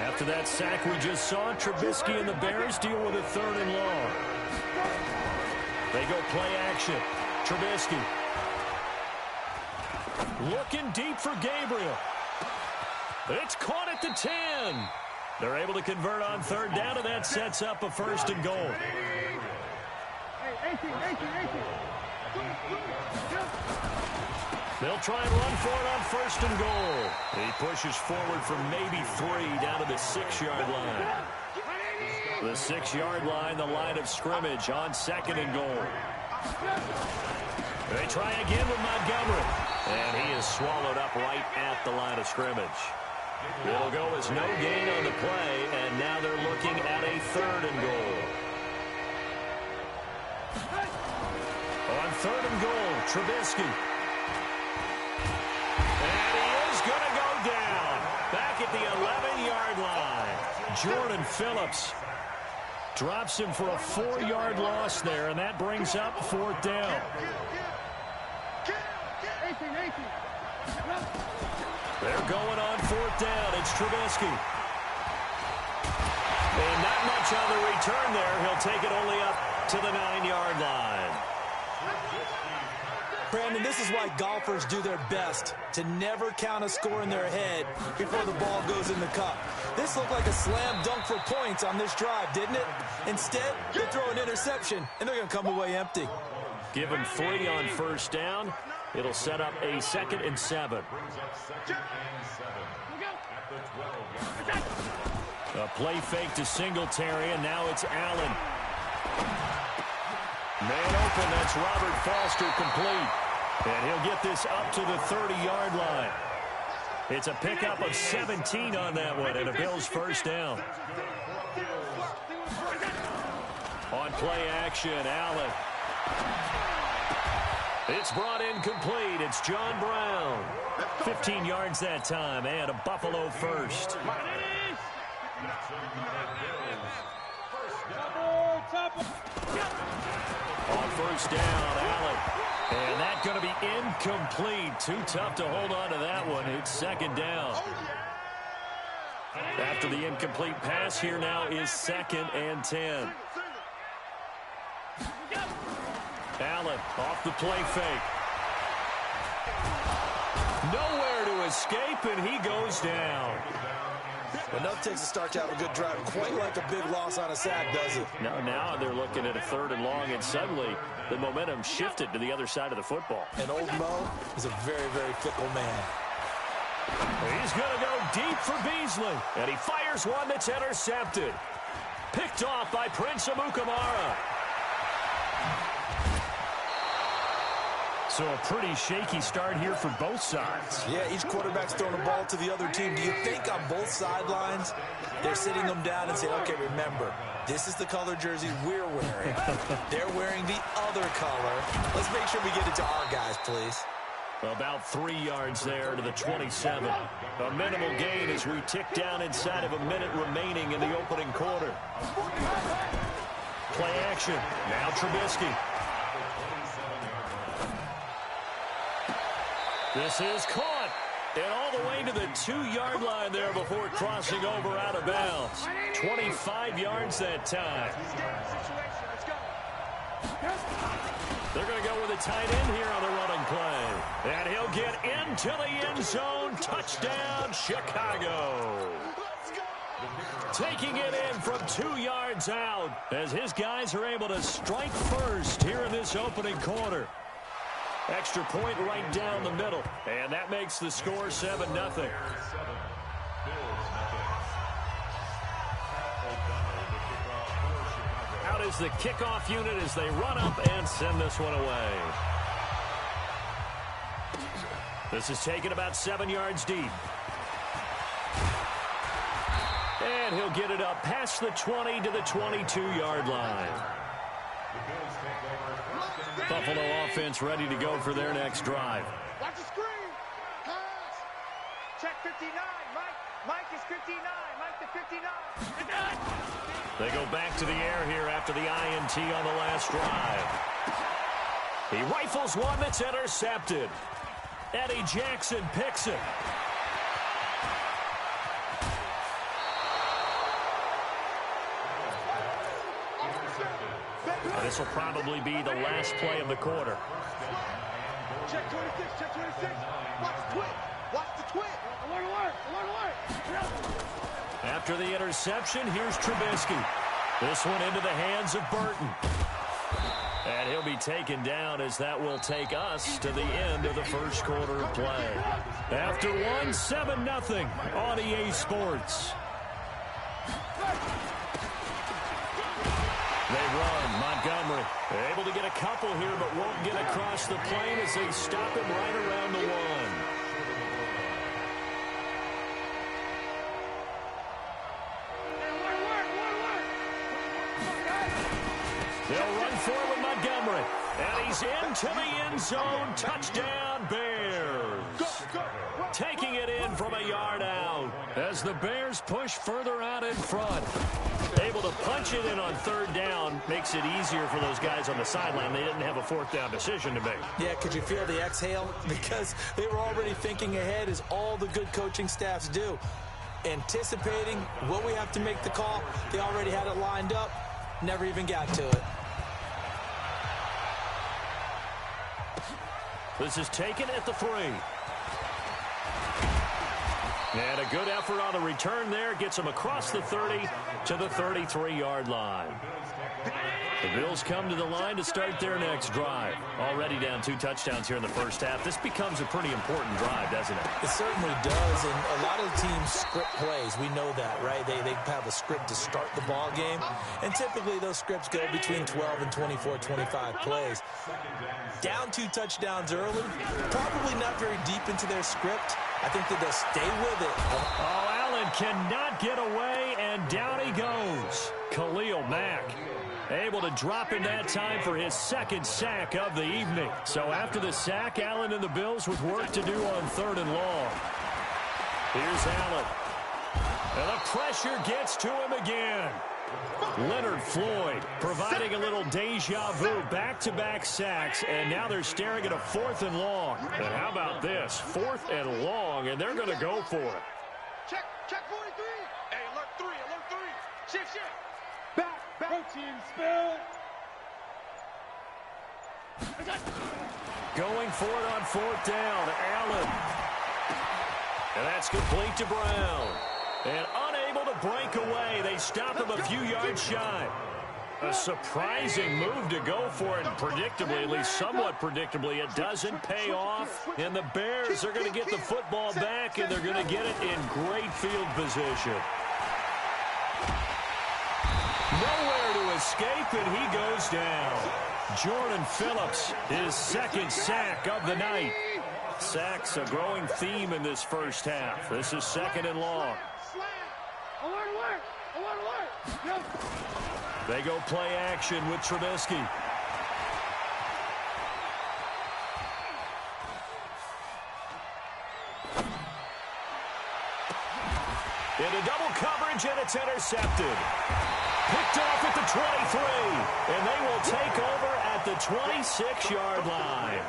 After that sack we just saw, Trubisky and the Bears deal with a 3rd and long. They go play action. Trubisky. Looking deep for Gabriel. It's caught at the 10. They're able to convert on 3rd down, and that sets up a 1st and goal. They'll try and run for it on 1st and goal. He pushes forward from maybe 3 down to the 6-yard line. The 6-yard line, the line of scrimmage on 2nd and goal. They try again with Montgomery. And he is swallowed up right at the line of scrimmage. It'll go as no gain on the play, and now they're looking at a 3rd and goal. On 3rd and goal, Trubisky. And he is going to go down. Back at the 11-yard line. Jordan Phillips drops him for a 4-yard loss there, and that brings up 4th down. They're going on 4th down. It's Trubisky. And not much on the return there. He'll take it only up to the 9-yard line. Brandon, this is why golfers do their best to never count a score in their head before the ball goes in the cup. This looked like a slam dunk for points on this drive, didn't it? Instead, they throw an interception, and they're going to come away empty. Give him 3 on 1st down. It'll set up a 2nd and 7. A play fake to Singletary, and now it's Allen. Man open, that's Robert Foster, complete. And he'll get this up to the 30-yard line. It's a pickup of 17 on that one, and a Bills first down. On play action, Allen. It's brought in complete. It's John Brown. 15 yards that time, and a Buffalo first. On 1st down, Allen. And that's going to be incomplete. Too tough to hold on to that one. It's 2nd down. After the incomplete pass, here now is 2nd and 10. Allen off the play fake. Nowhere to escape, and he goes down. Enough takes a start to have a good drive. Quite like a big loss on a sack, does it? Now they're looking at a 3rd and long, and suddenly the momentum shifted to the other side of the football. And old Mo is a very, very fickle man. He's going to go deep for Beasley, and he fires one that's intercepted. Picked off by Prince Amukamara. So a pretty shaky start here for both sides. Yeah, each quarterback's throwing the ball to the other team. Do you think on both sidelines they're sitting them down and saying, okay, remember, this is the color jersey we're wearing. They're wearing the other color. Let's make sure we get it to our guys, please. About 3 yards there to the 27. A minimal gain as we tick down inside of a minute remaining in the opening quarter. Play action. Now Trubisky. This is caught. And all the way to the 2-yard line there before crossing over out of bounds. 25 yards that time. They're going to go with a tight end here on the running play. And he'll get into the end zone. Touchdown, Chicago. Taking it in from 2 yards out as his guys are able to strike first here in this opening quarter. Extra point right down the middle. And that makes the score 7-0. Out is the kickoff unit as they run up and send this one away. This is taken about 7 yards deep. And he'll get it up past the 20 to the 22-yard line. Buffalo offense ready to go for their next drive. Watch the screen. Pass. Check 59. Mike is 59. Mike to 59. They go back to the air here after the INT on the last drive. He rifles one that's intercepted. Eddie Jackson picks it. This will probably be the last play of the quarter. Check 26. Check 26. Watch the twit. Watch the twit. After the interception, here's Trubisky. This one into the hands of Burton. And he'll be taken down as that will take us to the end of the first quarter of play. After one, 7-0 on EA Sports. They run. Montgomery able to get a couple here, but won't get across the plane as they stop him right around the 1. They'll run forward Montgomery. And he's into the end zone. Touchdown, Bears. Taking it in from a yard out as the Bears push further out in front. Able to punch it in on 3rd down makes it easier for those guys on the sideline. They didn't have a 4th down decision to make. Yeah, could you feel the exhale? Because they were already thinking ahead, as all the good coaching staffs do. Anticipating what we have to make the call. They already had it lined up. Never even got to it. This is taken at the 3. And a good effort on the return there. Gets him across the 30 to the 33-yard line. The Bills come to the line to start their next drive. Already down 2 touchdowns here in the first half. This becomes a pretty important drive, doesn't it? It certainly does, and a lot of teams script plays. We know that, right? They have a script to start the ball game, and typically those scripts go between 12 and 24, 25 plays. Down 2 touchdowns early, probably not very deep into their script. I think that they'll stay with it. Oh, Allen cannot get away, and down he goes. Khalil Mack able to drop in that time for his 2nd sack of the evening. So after the sack, Allen and the Bills with work to do on 3rd and long. Here's Allen. And the pressure gets to him again. Leonard Floyd providing a little deja vu, back-to-back sacks, and now they're staring at a 4th and long. And how about this? 4th and long, and they're going to go for it. Check 43. Hey, alert 3. Shift. Back. Protein spill. Going for it on 4th down. Allen. And that's complete to Brown. And unable to break away. They stop him a few yards shy. A surprising move to go for it. And predictably, at least somewhat predictably, it doesn't pay off. And the Bears are going to get the football back, and they're going to get it in great field position. Nowhere to escape, and he goes down. Jordan Phillips, his second sack of the night. Sacks a growing theme in this first half. This is second and long. They go play action with Trubisky. Into double coverage, and it's intercepted. Picked off at the 23, and they will take over at the 26-yard line.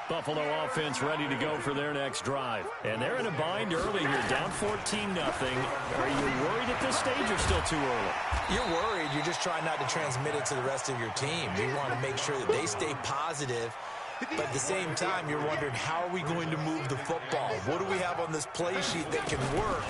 Buffalo offense ready to go for their next drive. And they're in a bind early here, down 14-0. Are you worried at this stage or still too early? You're worried. You're just trying not to transmit it to the rest of your team. You want to make sure that they stay positive. But at the same time, you're wondering, how are we going to move the football? What do we have on this play sheet that can work?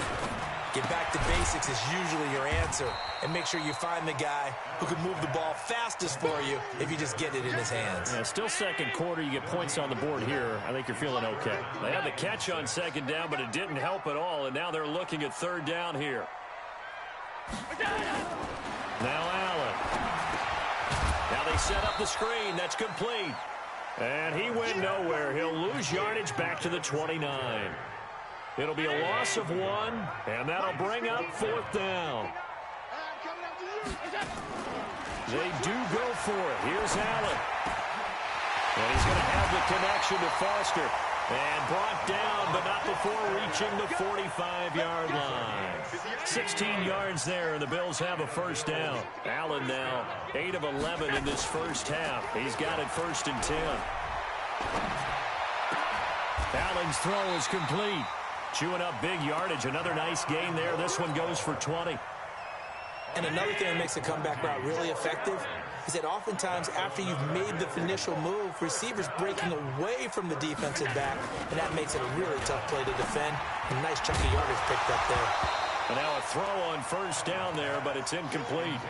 Get back to basics is usually your answer. And make sure you find the guy who can move the ball fastest for you if you just get it in his hands. Yeah, still second quarter. You get points on the board here. I think you're feeling okay. They had the catch on second down, but it didn't help at all. And now they're looking at third down here. Now Allen. Now they set up the screen. That's complete. And he went nowhere. He'll lose yardage back to the 29. It'll be a loss of 1, and that'll bring up fourth down. They do go for it. Here's Allen. And he's going to have the connection to Foster. And brought down, but not before reaching the 45-yard line. 16 yards there, and the Bills have a first down. Allen now 8 of 11 in this first half. He's got it first and 10. Allen's throw is complete. Chewing up big yardage. Another nice gain there. This one goes for 20. And another thing that makes the comeback route really effective is that oftentimes after you've made the initial move, receivers breaking away from the defensive back, and that makes it a really tough play to defend. A nice chunk of yardage picked up there. And now a throw on first down there, but it's incomplete.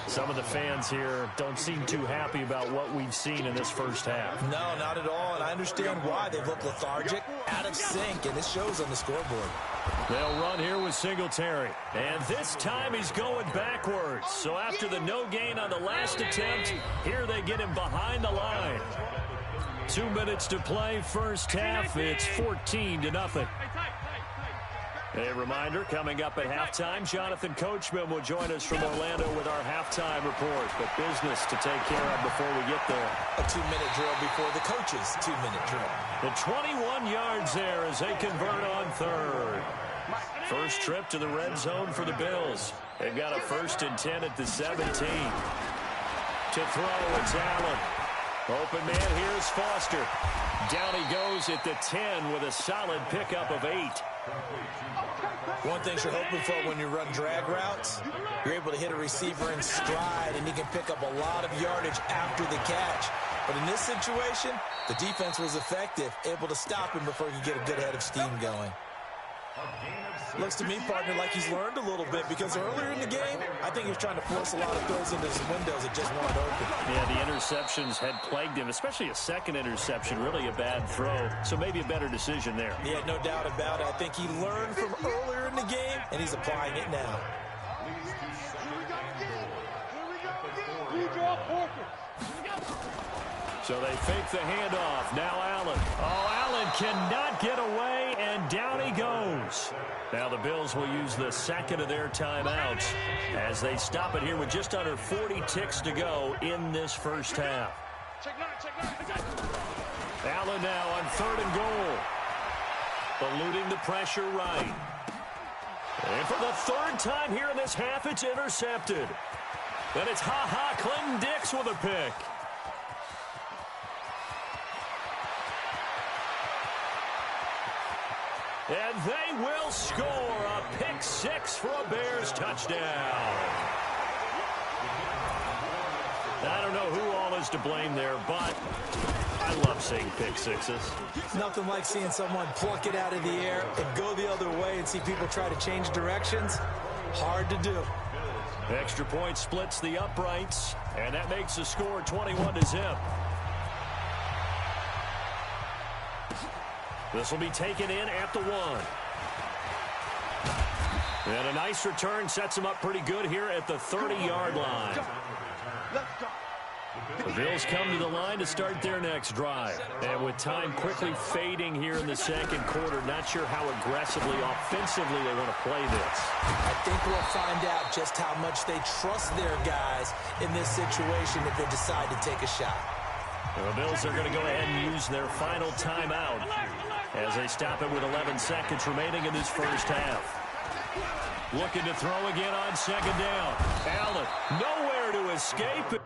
Some of the fans here don't seem too happy about what we've seen in this first half. No, not at all, and I understand why. They've looked lethargic, out of sync, and it shows on the scoreboard. They'll run here with Singletary. And this time he's going backwards. So after the no gain on the last attempt, here they get him behind the line. 2 minutes to play first half. It's 14-0. A reminder, coming up at halftime, Jonathan Coachman will join us from Orlando with our halftime report. But business to take care of before we get there. A 2-minute drill before the coach's 2-minute drill. The 21 yards there as they convert on third. First trip to the red zone for the Bills. They've got a first and 10 at the 17. To throw, it's Allen. Open man, here's Foster. Down he goes at the 10 with a solid pickup of 8. One thing you're hoping for when you run drag routes, you're able to hit a receiver in stride, and he can pick up a lot of yardage after the catch. But in this situation, the defense was effective, able to stop him before he could get a good head of steam going. Looks to me, partner, like he's learned a little bit, because earlier in the game, I think he was trying to force a lot of throws into some windows that just weren't open. Yeah, the interceptions had plagued him, especially a second interception, really a bad throw. So maybe a better decision there. Yeah, no doubt about it. I think he learned from earlier in the game, and he's applying it now. So they fake the handoff. Now Allen. Oh, Allen cannot get away, and down he goes. Now the Bills will use the second of their timeouts as they stop it here with just under 40 ticks to go in this first half. Allen now on third and goal. Eluding the pressure right. And for the third time here in this half, it's intercepted. Then it's Clinton Dix with a pick. And they will score a pick six for a Bears touchdown. I don't know who all is to blame there, but I love seeing pick sixes. Nothing like seeing someone pluck it out of the air and go the other way and see people try to change directions. Hard to do. Extra point splits the uprights, and that makes the score 21-0. This will be taken in at the 1. And a nice return sets him up pretty good here at the 30-yard line. The Bills come to the line to start their next drive. And with time quickly fading here in the second quarter, not sure how aggressively, offensively they want to play this. I think we'll find out just how much they trust their guys in this situation if they decide to take a shot. The Bills are going to go ahead and use their final timeout as they stop it with 11 seconds remaining in this first half. Looking to throw again on second down. Allen, nowhere to escape.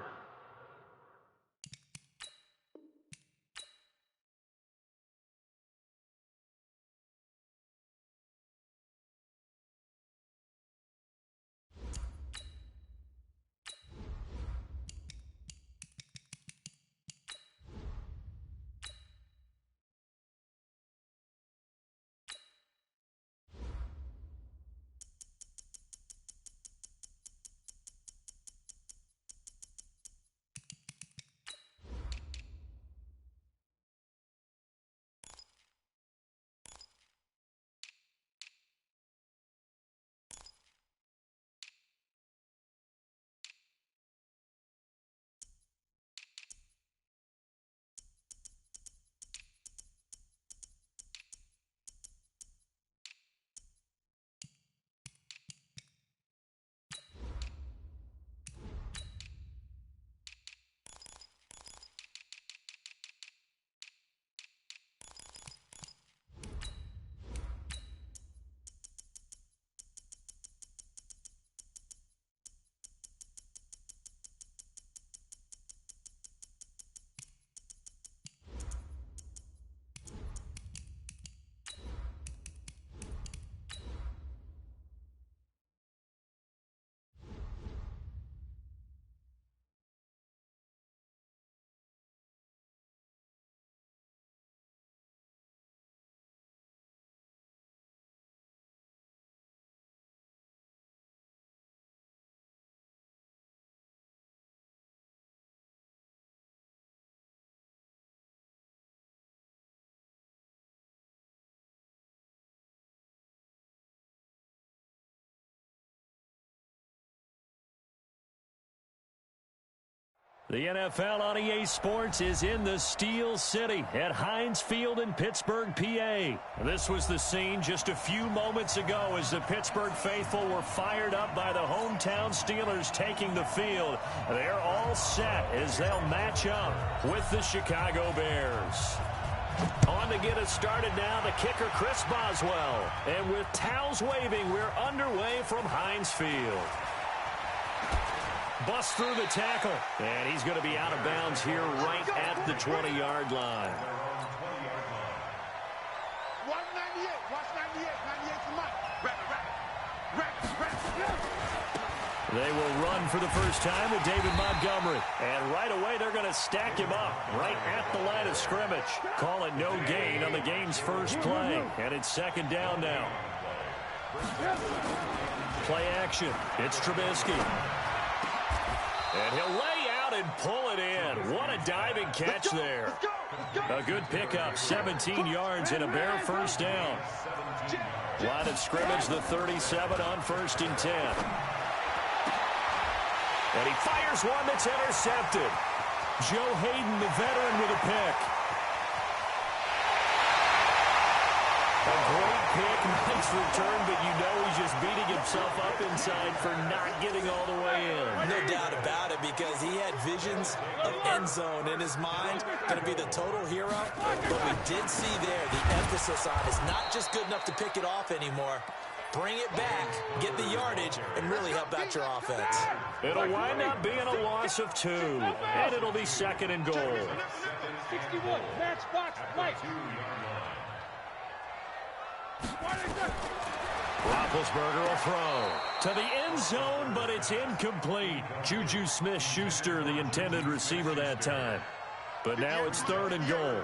The NFL on EA Sports is in the Steel City at Heinz Field in Pittsburgh, PA. This was the scene just a few moments ago as the Pittsburgh faithful were fired up by the hometown Steelers taking the field. They're all set as they'll match up with the Chicago Bears. On to get us started now, the kicker, Chris Boswell. And with towels waving, we're underway from Heinz Field. Bust through the tackle, and he's going to be out of bounds here right at the 20-yard line. 198, watch 98, 98 to Mike. They will run for the first time with David Montgomery. And right away, they're going to stack him up right at the line of scrimmage. Call it no gain on the game's first play. And it's second down now. Play action. It's Trubisky. And he'll lay out and pull it in. What a diving catch there. A good pickup, 17 yards and a Bear first down. Line of scrimmage, the 37 on 1st and 10. And he fires one that's intercepted. Joe Hayden, the veteran, with a pick. A great pick, nice return, but you know he's just beating himself up inside for not getting all the way in. No doubt about it, because he had visions of end zone in his mind. Going to be the total hero. But we did see there the emphasis on is not just good enough to pick it off anymore. Bring it back, get the yardage, and really help out your offense. It'll wind up being a loss of 2, and it'll be second and goal. 61, match box, Mike. Roethlisberger will throw to the end zone, but it's incomplete. Juju Smith-Schuster, the intended receiver that time. But now it's 3rd and goal.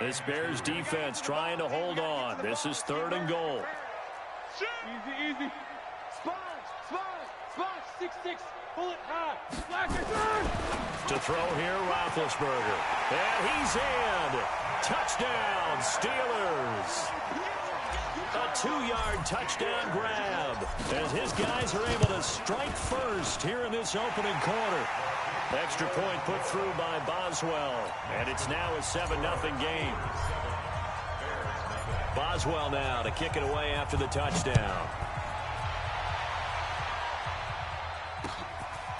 This Bears defense trying to hold on. This is 3rd and goal. Easy, easy. Sponge, 6-6, pull it high. To throw here, Roethlisberger. And he's in. Touchdown, Steelers. A 2-yard touchdown grab. as his guys are able to strike first here in this opening quarter. Extra point put through by Boswell, and it's now a 7-0 game. Boswell now to kick it away after the touchdown.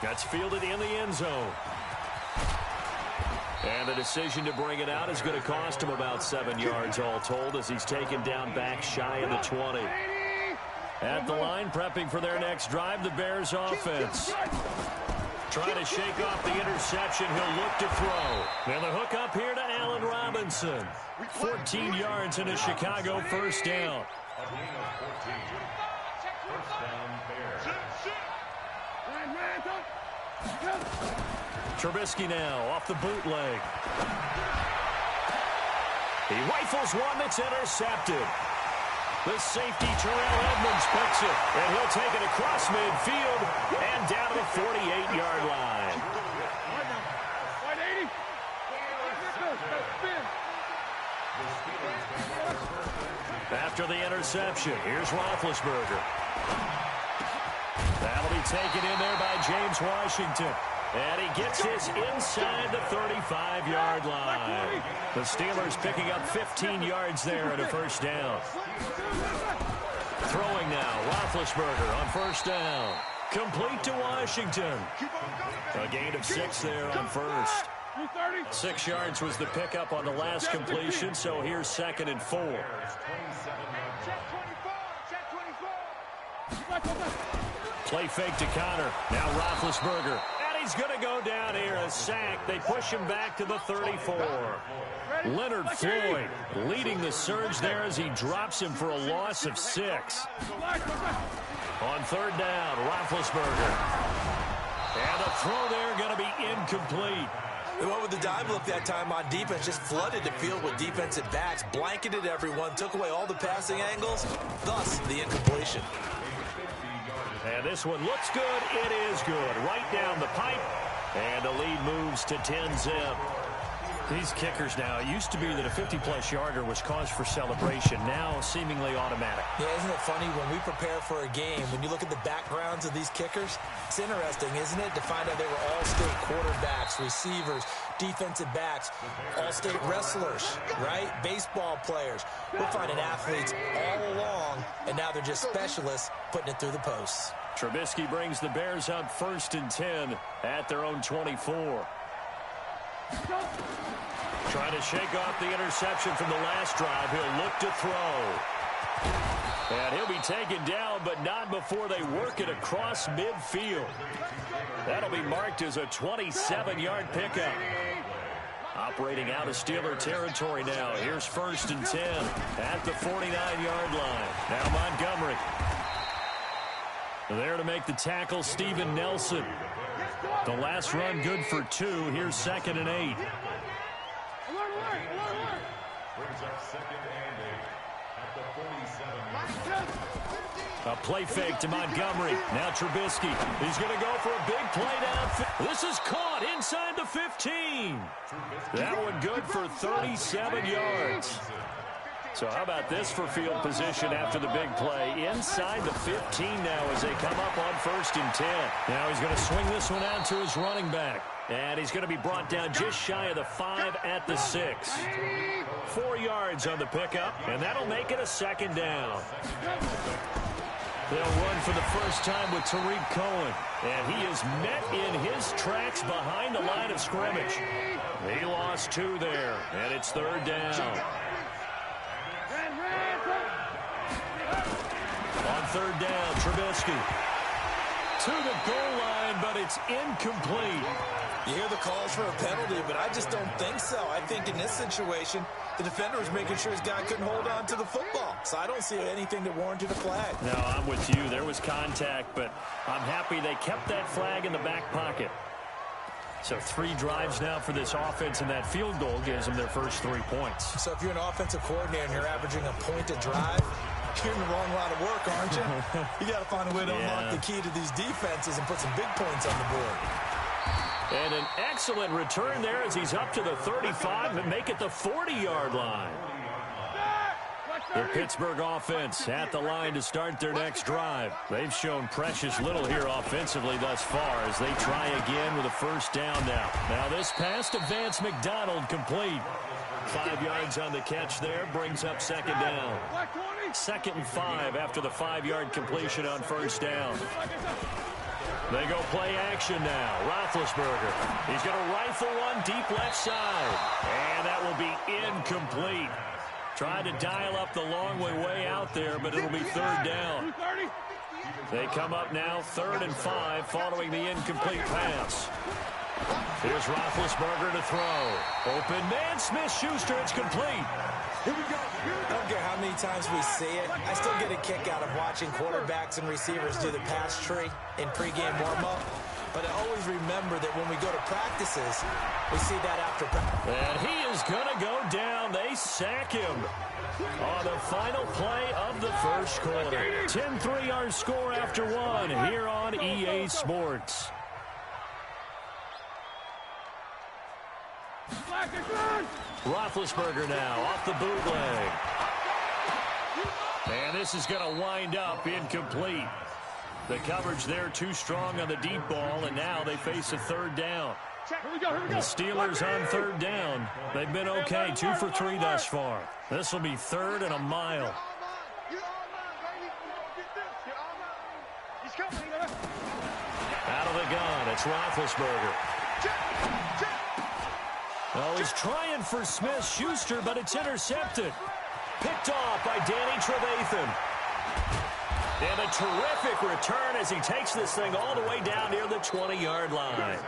That's fielded in the end zone. And the decision to bring it out is going to cost him about 7 yards all told as he's taken down back shy of the 20. At the line, prepping for their next drive, the Bears offense. Trying to shake off the interception. He'll look to throw. And the hook up here to Allen Robinson. 14 yards and a Chicago first down. Trubisky now off the bootleg. He rifles one that's intercepted. The safety, Terrell Edmonds, picks it, and he'll take it across midfield and down to the 48-yard line. After the interception, here's Roethlisberger. That'll be taken in there by James Washington. And he gets this inside the 35-yard line. The Steelers picking up 15 yards there and a first down. Throwing now, Roethlisberger on first down. Complete to Washington. A gain of 6 there on first. 6 yards was the pickup on the last completion, so here's 2nd and 4. Play fake to Connor. Now Roethlisberger. He's going to go down here, a sack. They push him back to the 34. Leonard Floyd leading the surge there as he drops him for a loss of 6. On 3rd down, Roethlisberger. And the throw there going to be incomplete. They went with the dive look that time on defense, just flooded the field with defensive backs, blanketed everyone, took away all the passing angles, thus the incompletion. And this one looks good. It is good. Right down the pipe. And the lead moves to 10-zip. These kickers now, it used to be that a 50-plus yarder was cause for celebration. Now seemingly automatic. Yeah, isn't it funny when we prepare for a game, when you look at the backgrounds of these kickers, it's interesting, isn't it, to find out they were all-state quarterbacks, receivers, defensive backs, all-state wrestlers, right? Baseball players. We're finding athletes all along, and now they're just specialists putting it through the posts. Trubisky brings the Bears up 1st and 10 at their own 24. Trying to shake off the interception from the last drive. He'll look to throw. And he'll be taken down, but not before they work it across midfield. That'll be marked as a 27-yard pickup. Operating out of Steeler territory now. Here's 1st and 10 at the 49-yard line. Now Montgomery. There to make the tackle, Steven Nelson. The last run good for 2. Here's 2nd and 8. Brings up 2nd and 8 at the 47. A play fake to Montgomery. Now Trubisky. He's going to go for a big play down. This is caught inside the 15. That one good for 37 yards. So how about this for field position after the big play? Inside the 15 now as they come up on 1st and 10. Now he's going to swing this one out to his running back. And he's going to be brought down just shy of the 5 at the 6. 4 yards on the pickup, and that'll make it a 2nd down. They'll run for the first time with Tariq Cohen. And he is met in his tracks behind the line of scrimmage. He lost 2 there, and it's 3rd down. On 3rd down, Trubisky. To the goal line, but it's incomplete. You hear the calls for a penalty, but I just don't think so. I think in this situation, the defender was making sure his guy couldn't hold on to the football. So I don't see anything that warranted a flag. No, I'm with you. There was contact, but I'm happy they kept that flag in the back pocket. So 3 drives now for this offense, and that field goal gives them their first 3 points. So if you're an offensive coordinator and you're averaging a point a drive, you're in the wrong line of work, aren't you? You got to find a way to unlock the key to these defenses and put some big points on the board. And an excellent return there as he's up to the 35 and make it the 40-yard line. The Pittsburgh offense at the line to start their next drive. They've shown precious little here offensively thus far as they try again with a first down now. Now this pass to Vance McDonald complete. 5 yards on the catch there, brings up second down. 2nd and 5 after the 5-yard completion on first down. They go play action now. Roethlisberger. He's going to rifle one deep left side. And that will be incomplete. Tried to dial up the long way out there, but it'll be third down. They come up now 3rd and 5 following the incomplete pass. Here's Roethlisberger to throw. Open man, Smith-Schuster, it's complete. Here we go. I don't care how many times we see it. I still get a kick out of watching quarterbacks and receivers do the pass tree in pregame warm-up. But I always remember that when we go to practices, we see that after practice. And he is going to go down. They sack him on the final play of the first quarter. 10-3 our score after one here on EA Sports. Roethlisberger now off the bootleg. And this is going to wind up incomplete. The coverage there too strong on the deep ball, and now they face a third down. The Steelers on third down. They've been okay, 2 for 3 thus far. This will be 3rd and a mile. Out of the gun, it's Roethlisberger. Oh, he's trying for Smith-Schuster, but it's intercepted. Picked off by Danny Trevathan. And a terrific return as he takes this thing all the way down near the 20-yard line.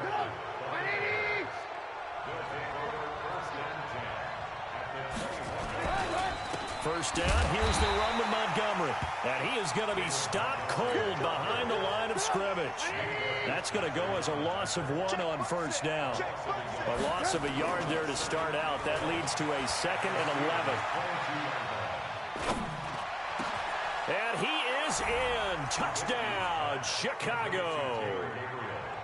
First down, here's the run with Montgomery. And he is going to be stopped cold behind the line of scrimmage. That's going to go as a loss of 1 on first down. A loss of a yard there to start out. That leads to a 2nd and 11. And he is in. Touchdown, Chicago.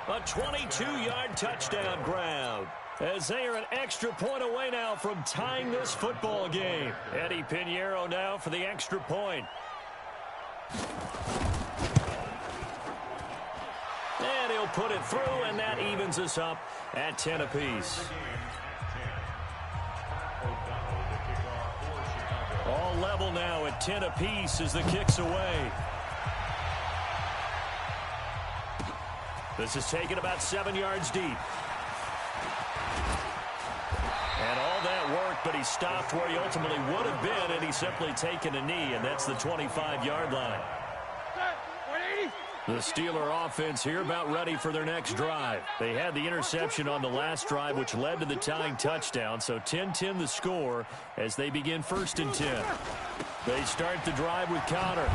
A 22-yard touchdown grab. As they are an extra point away now from tying this football game. Eddie Pinheiro now for the extra point. And he'll put it through, and that evens us up at 10 apiece. All level now at 10 apiece as the kick's away. This is taken about 7 yards deep. And all that work, but he stopped where he ultimately would have been, and he's simply taken a knee, and that's the 25-yard line. The Steeler offense here about ready for their next drive. They had the interception on the last drive, which led to the tying touchdown, so 10-10 the score as they begin 1st and 10. They start the drive with Connor.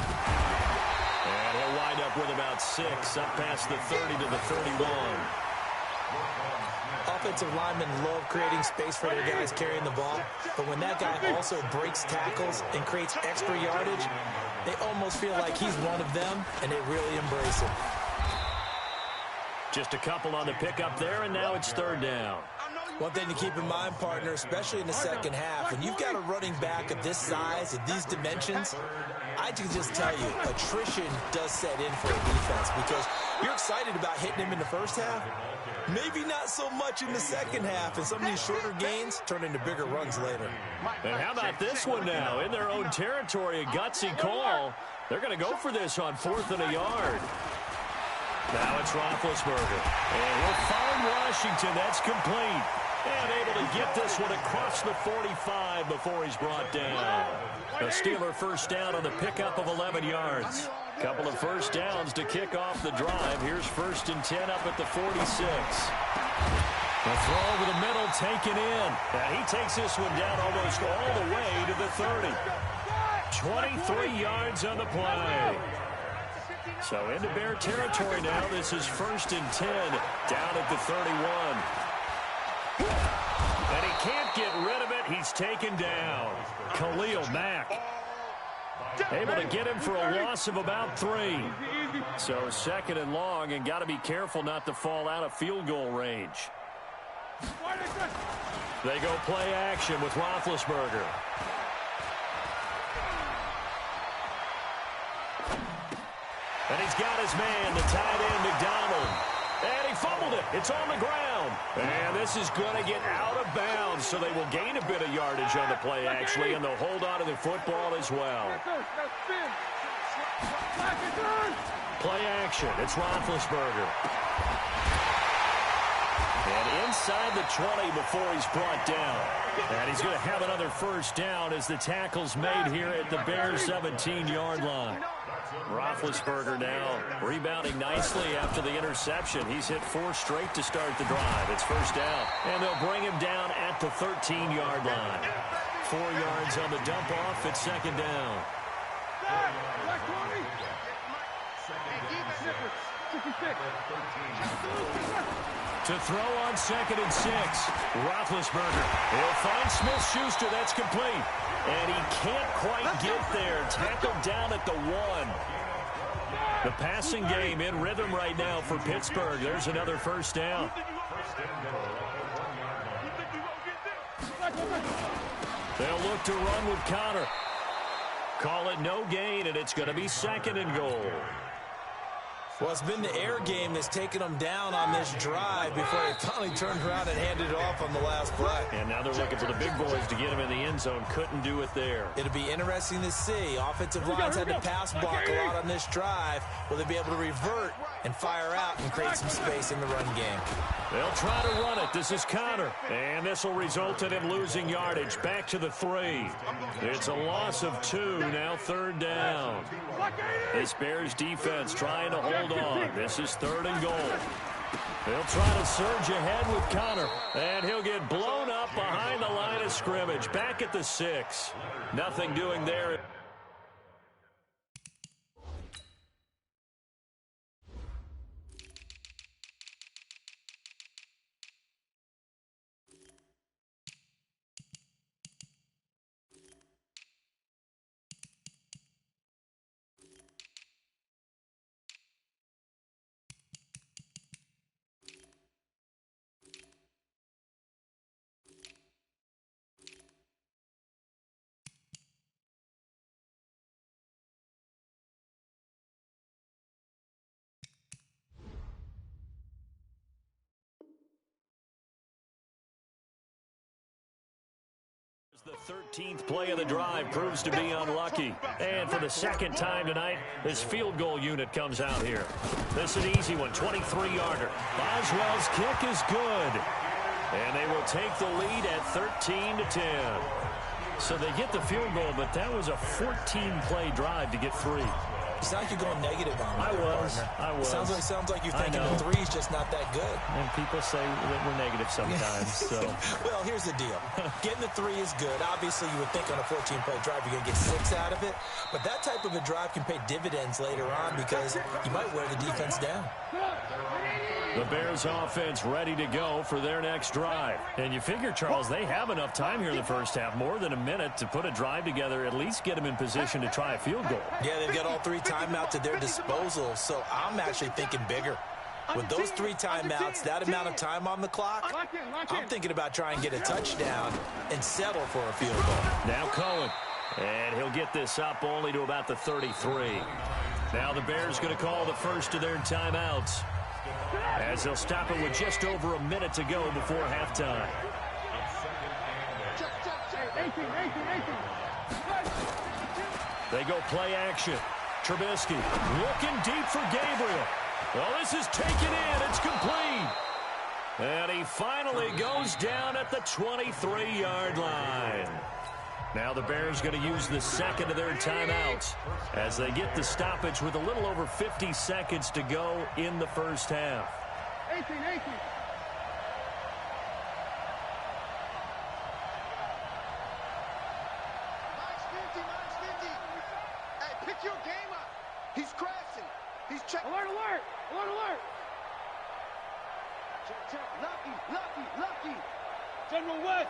And he'll wind up with about 6, up past the 30 to the 31. Offensive linemen love creating space for their guys carrying the ball, but when that guy also breaks tackles and creates extra yardage, they almost feel like he's one of them, and they really embrace him. Just a couple on the pickup there, and now it's 3rd down. One thing to keep in mind, partner, especially in the second half, when you've got a running back of this size and these dimensions, I can just tell you, attrition does set in for a defense because you're excited about hitting him in the first half. Maybe not so much in the second half, and some of these shorter gains turn into bigger runs later. And how about this one now? In their own territory, a gutsy call. They're going to go for this on 4th and a yard. Now it's Roethlisberger. And we'll find Washington. That's complete. And able to get this one across the 45 before he's brought down. A Steeler first down on the pickup of 11 yards. Couple of first downs to kick off the drive. Here's 1st and 10 up at the 46. The throw over the middle taken in. And he takes this one down almost all the way to the 30. 23 yards on the play. So into Bear territory now. This is 1st and 10 down at the 31. And he can't get rid of it. He's taken down. Khalil Mack. Able to get him for a loss of about 3. So 2nd and long, and got to be careful not to fall out of field goal range. They go play action with Roethlisberger. And he's got his man, the tight end, McDonald. And he fumbled it. It's on the ground. And this is going to get out of bounds, so they will gain a bit of yardage on the play, actually, and they'll hold on to the football as well. Play action. It's Roethlisberger. And inside the 20 before he's brought down. And he's going to have another first down as the tackle's made here at the Bears' 17-yard line. Roethlisberger now rebounding nicely after the interception. He's hit 4 straight to start the drive. It's first down. And they'll bring him down at the 13-yard line. 4 yards on the dump off. It's second down. To throw on 2nd and 6. Roethlisberger. He'll find Smith-Schuster. That's complete. And he can't quite get there. Tackled down at the 1. The passing game in rhythm right now for Pittsburgh. There's another first down. They'll look to run with Connor. Call it no gain, and it's going to be 2nd and goal. Well, it's been the air game that's taken them down on this drive before they finally turned around and handed it off on the last play. And now they're looking for the big boys to get him in the end zone. Couldn't do it there. It'll be interesting to see. Offensive lines had to pass block a lot on this drive. Will they be able to revert and fire out and create some space in the run game? They'll try to run it. This is Connor. And this will result in him losing yardage. Back to the 3. It's a loss of 2. Now 3rd down. This Bears defense trying to hold on. This is 3rd and goal. They'll try to surge ahead with Connor. And he'll get blown up behind the line of scrimmage. Back at the 6. Nothing doing there. The 13th play of the drive proves to be unlucky. And for the 2nd time tonight, this field goal unit comes out here. This is an easy one, 23-yarder. Boswell's kick is good. And they will take the lead at 13-10. So they get the field goal, but that was a 14-play drive to get 3. It's not like you're going negative on it. I was. Sounds like you're thinking the 3's just not that good. And people say that we're negative sometimes. So. Well, here's the deal. Getting the 3 is good. Obviously, you would think on a 14-play drive you're going to get 6 out of it. But that type of a drive can pay dividends later on because you might wear the defense down. The Bears offense ready to go for their next drive. And you figure, Charles, they have enough time here in the first half, more than a minute, to put a drive together, at least get them in position to try a field goal. Yeah, they've got all 3 timeouts at their disposal, so I'm actually thinking bigger. With those 3 timeouts, that amount of time on the clock, I'm thinking about trying to get a touchdown and settle for a field goal. Now Cohen. And he'll get this up only to about the 33. Now the Bears going to call the first of their timeouts, as they'll stop it with just over a minute to go before halftime. They go play action. Trubisky looking deep for Gabriel. Well, this is taken in. It's complete. And he finally goes down at the 23-yard line. Now the Bears going to use the 2nd of their timeouts as they get the stoppage with a little over 50 seconds to go in the first half. 18. Hey, pick your game up. He's crashing. He's checking. Alert. Check. Lucky. General West.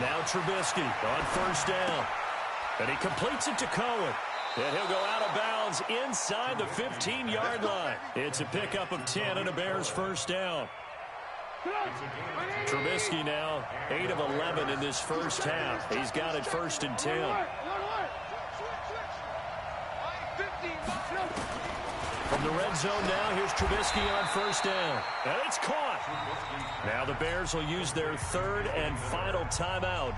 Now Trubisky on first down. And he completes it to Cohen. And he'll go out of bounds inside the 15-yard line. It's a pickup of 10 and a Bears first down. Trubisky now 8 of 11 in this first half. He's got it 1st and 10. From the red zone now, here's Trubisky on first down. And it's caught. Now the Bears will use their third and final timeout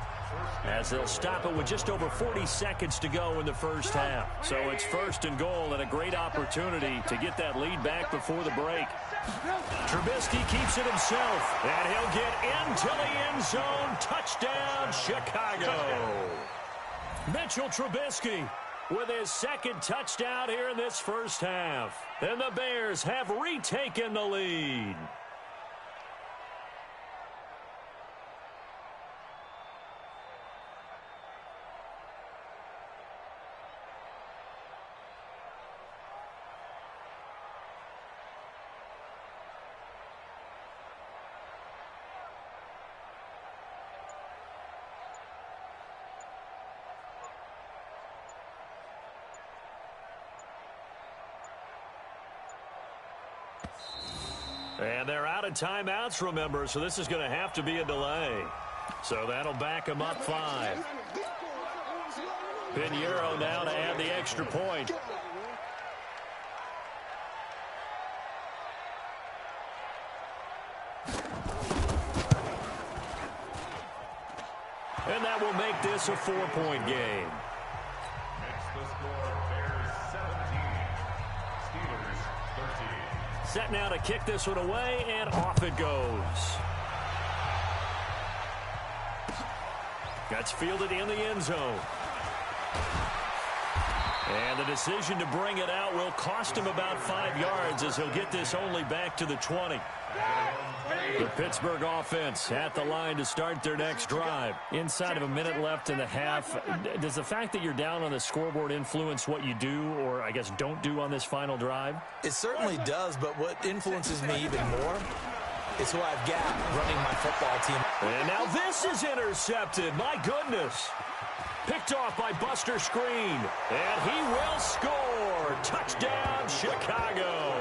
as they'll stop it with just over 40 seconds to go in the first half. So it's first and goal and a great opportunity to get that lead back before the break. Trubisky keeps it himself, and he'll get into the end zone. Touchdown, Chicago. Mitchell Trubisky with his second touchdown here in this first half. And the Bears have retaken the lead. And they're out of timeouts, remember, so this is going to have to be a delay. So that'll back them up 5. Pinheiro now to add the extra point. And that will make this a 4-point game. Makes the score Bears 17, Steelers 13. Set now to kick this one away, and off it goes. Gets fielded in the end zone. And the decision to bring it out will cost him about 5 yards as he'll get this only back to the 20. The Pittsburgh offense at the line to start their next drive. Inside of a minute left in the half, does the fact that you're down on the scoreboard influence what you do or, I guess, don't do on this final drive? It certainly does, but what influences me even more is who I've got running my football team. And now this is intercepted. My goodness. Picked off by Buster Screen. And he will score. Touchdown, Chicago.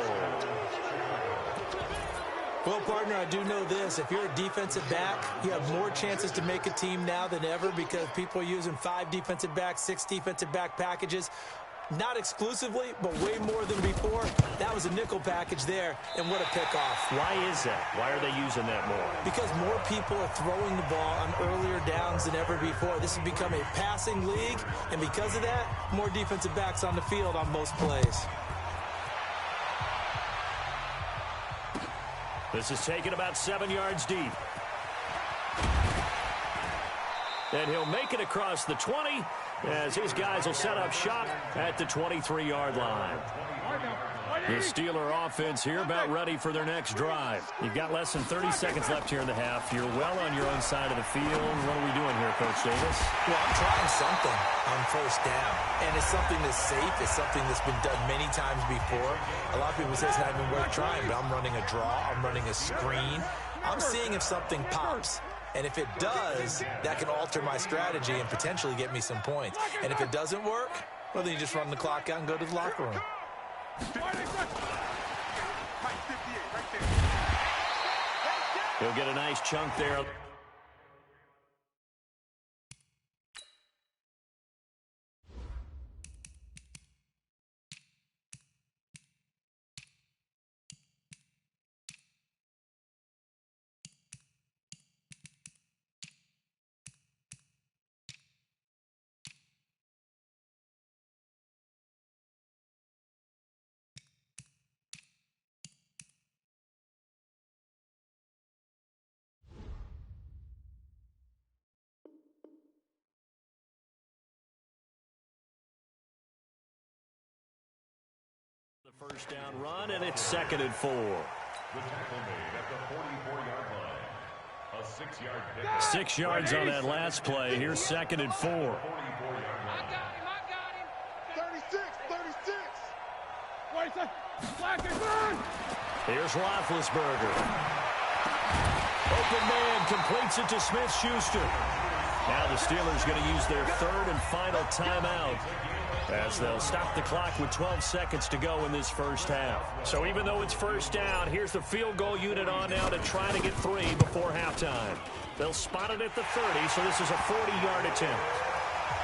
Well, partner, I do know this. If you're a defensive back, you have more chances to make a team now than ever because people are using 5 defensive backs, 6 defensive back packages. Not exclusively, but way more than before. That was a nickel package there, and what a pickoff. Why is that? Why are they using that more? Because more people are throwing the ball on earlier downs than ever before. This has become a passing league, and because of that, more defensive backs on the field on most plays. This is taken about 7 yards deep. And he'll make it across the 20 as his guys will set up shop at the 23-yard line. The Steeler offense here about ready for their next drive. You've got less than 30 seconds left here in the half. You're well on your own side of the field. What are we doing here, Coach Davis? Well, I'm trying something on first down, and it's something that's safe. It's something that's been done many times before. A lot of people say it's not even worth trying, but I'm running a draw. I'm running a screen. I'm seeing if something pops. And if it does, that can alter my strategy and potentially get me some points. And if it doesn't work, well, then you just run the clock out and go to the locker room. He'll get a nice chunk there. First down run, and it's 2nd and 4. The tackle made at the 44-yard line. A 6-yard pick. 6 yards on that last play. Here's 2nd and 4. 44-yard line. I got him. 36, 36. Wait a second. Here's Roethlisberger. Open man completes it to Smith-Schuster. Now the Steelers going to use their third and final timeout as they'll stop the clock with 12 seconds to go in this first half. So even though it's first down, here's the field goal unit on now to try to get 3 before halftime. They'll spot it at the 30, so this is a 40-yard attempt.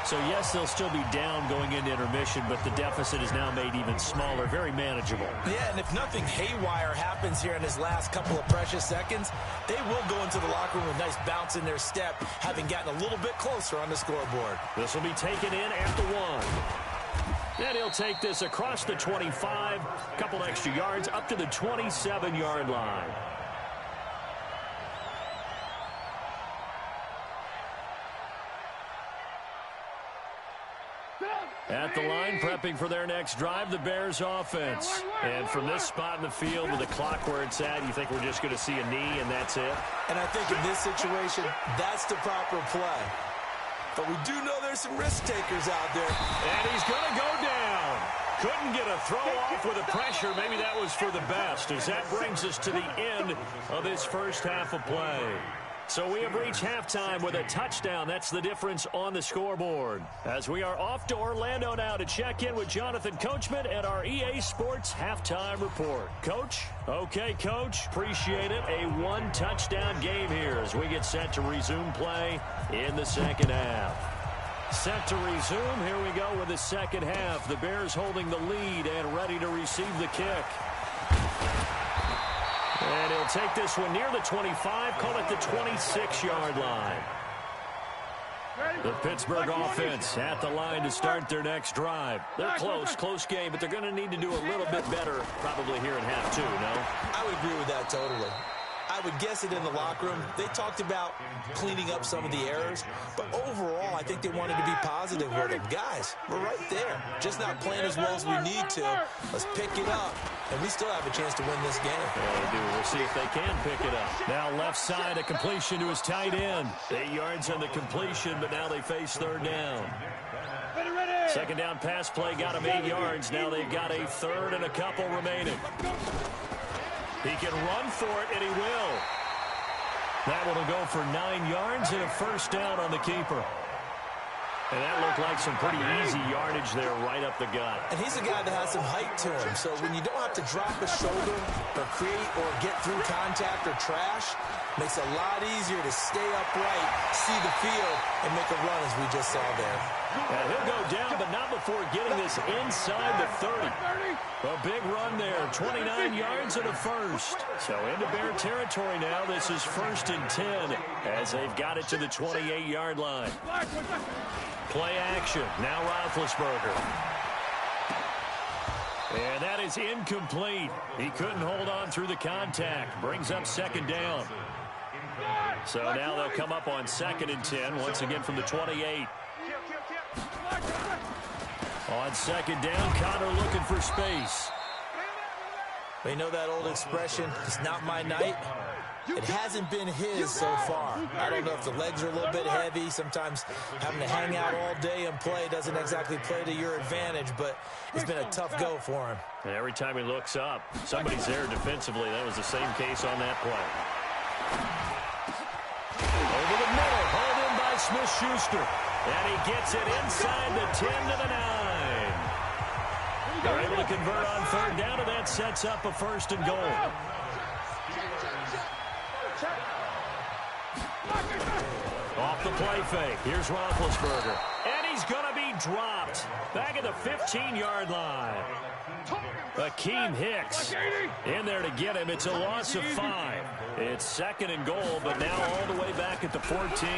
So, yes, they'll still be down going into intermission, but the deficit is now made even smaller, very manageable. Yeah, and if nothing haywire happens here in his last couple of precious seconds, they will go into the locker room with a nice bounce in their step, having gotten a little bit closer on the scoreboard. This will be taken in at the 1. And he'll take this across the 25, couple extra yards up to the 27-yard line. At the line, prepping for their next drive, the Bears offense. And from this spot in the field with the clock where it's at, you think we're just going to see a knee and that's it? And I think in this situation, that's the proper play. But we do know there's some risk takers out there. And he's going to go down. Couldn't get a throw off with the pressure. Maybe that was for the best, as that brings us to the end of this first half of play. So we have reached halftime with a touchdown. That's the difference on the scoreboard. As we are off to Orlando now to check in with Jonathan Coachman and our EA Sports Halftime Report. Coach? Okay, Coach. Appreciate it. A one-touchdown game here as we get set to resume play in the second half. Set to resume. Here we go with the second half. The Bears holding the lead and ready to receive the kick. And he'll take this one near the 25, call it the 26-yard line. The Pittsburgh offense at the line to start their next drive. They're close game, but they're going to need to do a little bit better probably here in half two, no? I would agree with that totally. I would guess it in the locker room. They talked about cleaning up some of the errors, but overall, I think they wanted to be positive with them. Guys, we're right there. Just not playing as well as we need to. Let's pick it up, and we still have a chance to win this game. Yeah, they do. We'll see if they can pick it up. Now left side, a completion to his tight end. 8 yards on the completion, but now they face third down. Second down pass play got him 8 yards. Now they've got a third and a couple remaining. He can run for it, and he will. That one will go for 9 yards and a first down on the keeper. And that looked like some pretty easy yardage there right up the gut. And he's a guy that has some height to him. So when you don't have to drop a shoulder or create or get through contact or trash, makes it a lot easier to stay upright, see the field, and make a run as we just saw there. And he'll go down, but not before getting this inside the 30. A big run there, 29 yards and a first. So into Bear territory now. This is 1st and 10 as they've got it to the 28-yard line. Play action. Now Roethlisberger. And that is incomplete. He couldn't hold on through the contact. Brings up second down. So now they'll come up on 2nd and 10, once again from the 28. On second down, Connor looking for space. We know that old expression, it's not my night. It hasn't been his so far. I don't know if the legs are a little bit heavy. Sometimes having to hang out all day and play doesn't exactly play to your advantage, but it's been a tough go for him. And every time he looks up, somebody's there defensively. That was the same case on that play. Over the middle, hauled in by Smith-Schuster. And he gets it inside the 10 to the 9. They're able to convert on third down, and that sets up a 1st and goal. Off the play fake. Here's Roethlisberger. And he's going to be dropped. Back at the 15-yard line. Akeem Hicks in there to get him. It's a loss of 5. It's 2nd and goal, but now all the way back at the 14.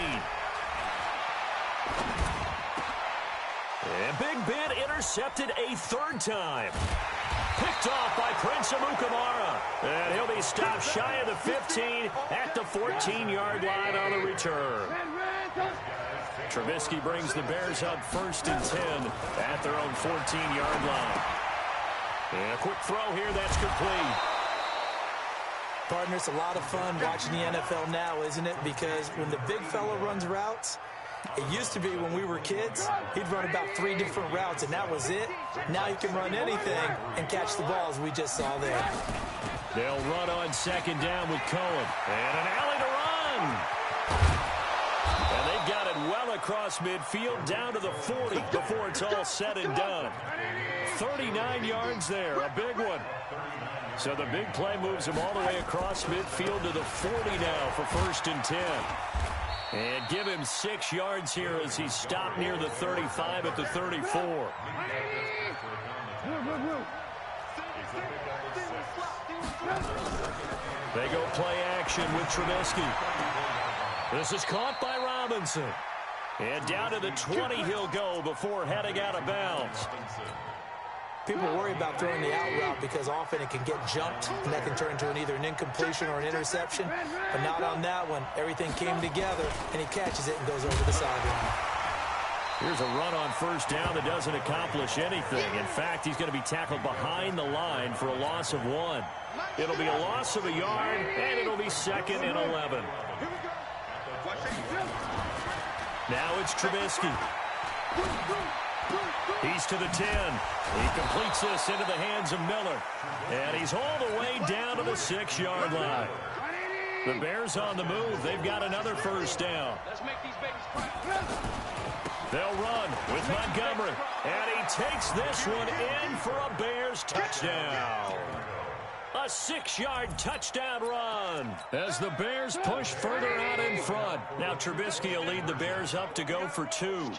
And Big Ben intercepted a 3rd time. Picked off by Prince Amukamara. And he'll be stopped shy of the 15 at the 14-yard line on the return. Trubisky brings the Bears up 1st and 10 at their own 14-yard line. And a quick throw here, that's complete. Partner, it's a lot of fun watching the NFL now, isn't it? Because when the big fella runs routes, it used to be when we were kids, he'd run about 3 different routes, and that was it. Now you can run anything and catch the ball, as we just saw there. They'll run on 2nd down with Cohen. And an alley to run. And they've got it well across midfield, down to the 40 before it's all said and done. 39 yards there, a big one. So the big play moves him all the way across midfield to the 40 now for 1st and 10. And give him 6 yards here as he stopped near the 35 at the 34. They go play action with Trubisky. This is caught by Robinson. And down to the 20 he'll go before heading out of bounds. People worry about throwing the out route because often it can get jumped, and that can turn into either an incompletion or an interception. But not on that one. Everything came together, and he catches it and goes over the sideline. Here's a run on first down that doesn't accomplish anything. In fact, he's going to be tackled behind the line for a loss of 1. It'll be a loss of a yard, and it'll be 2nd and 11. Now it's Trubisky. He's to the 10. He completes this into the hands of Miller. And he's all the way down to the 6-yard line. The Bears on the move. They've got another first down. They'll run with Montgomery. And he takes this one in for a Bears touchdown. A 6-yard touchdown run as the Bears push further out in front. Now Trubisky will lead the Bears up to go for 2.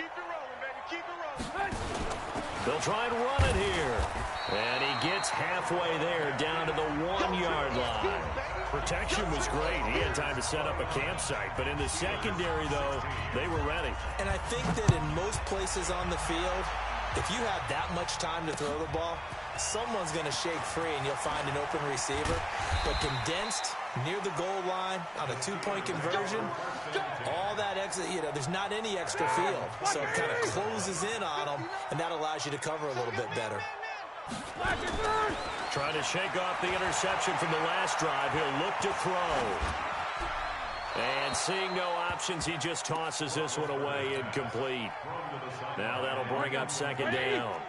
They'll try and run it here. And he gets halfway there down to the 1-yard line. Protection was great. He had time to set up a campsite. But in the secondary, though, they were ready. And I think that in most places on the field, if you have that much time to throw the ball, someone's going to shake free and you'll find an open receiver. But condensed near the goal line on a 2-point conversion, all that extra, there's not any extra field. So it kind of closes in on them, and that allows you to cover a little bit better. Trying to shake off the interception from the last drive. He'll look to throw. And seeing no options, he just tosses this one away incomplete. Now that'll bring up 2nd down.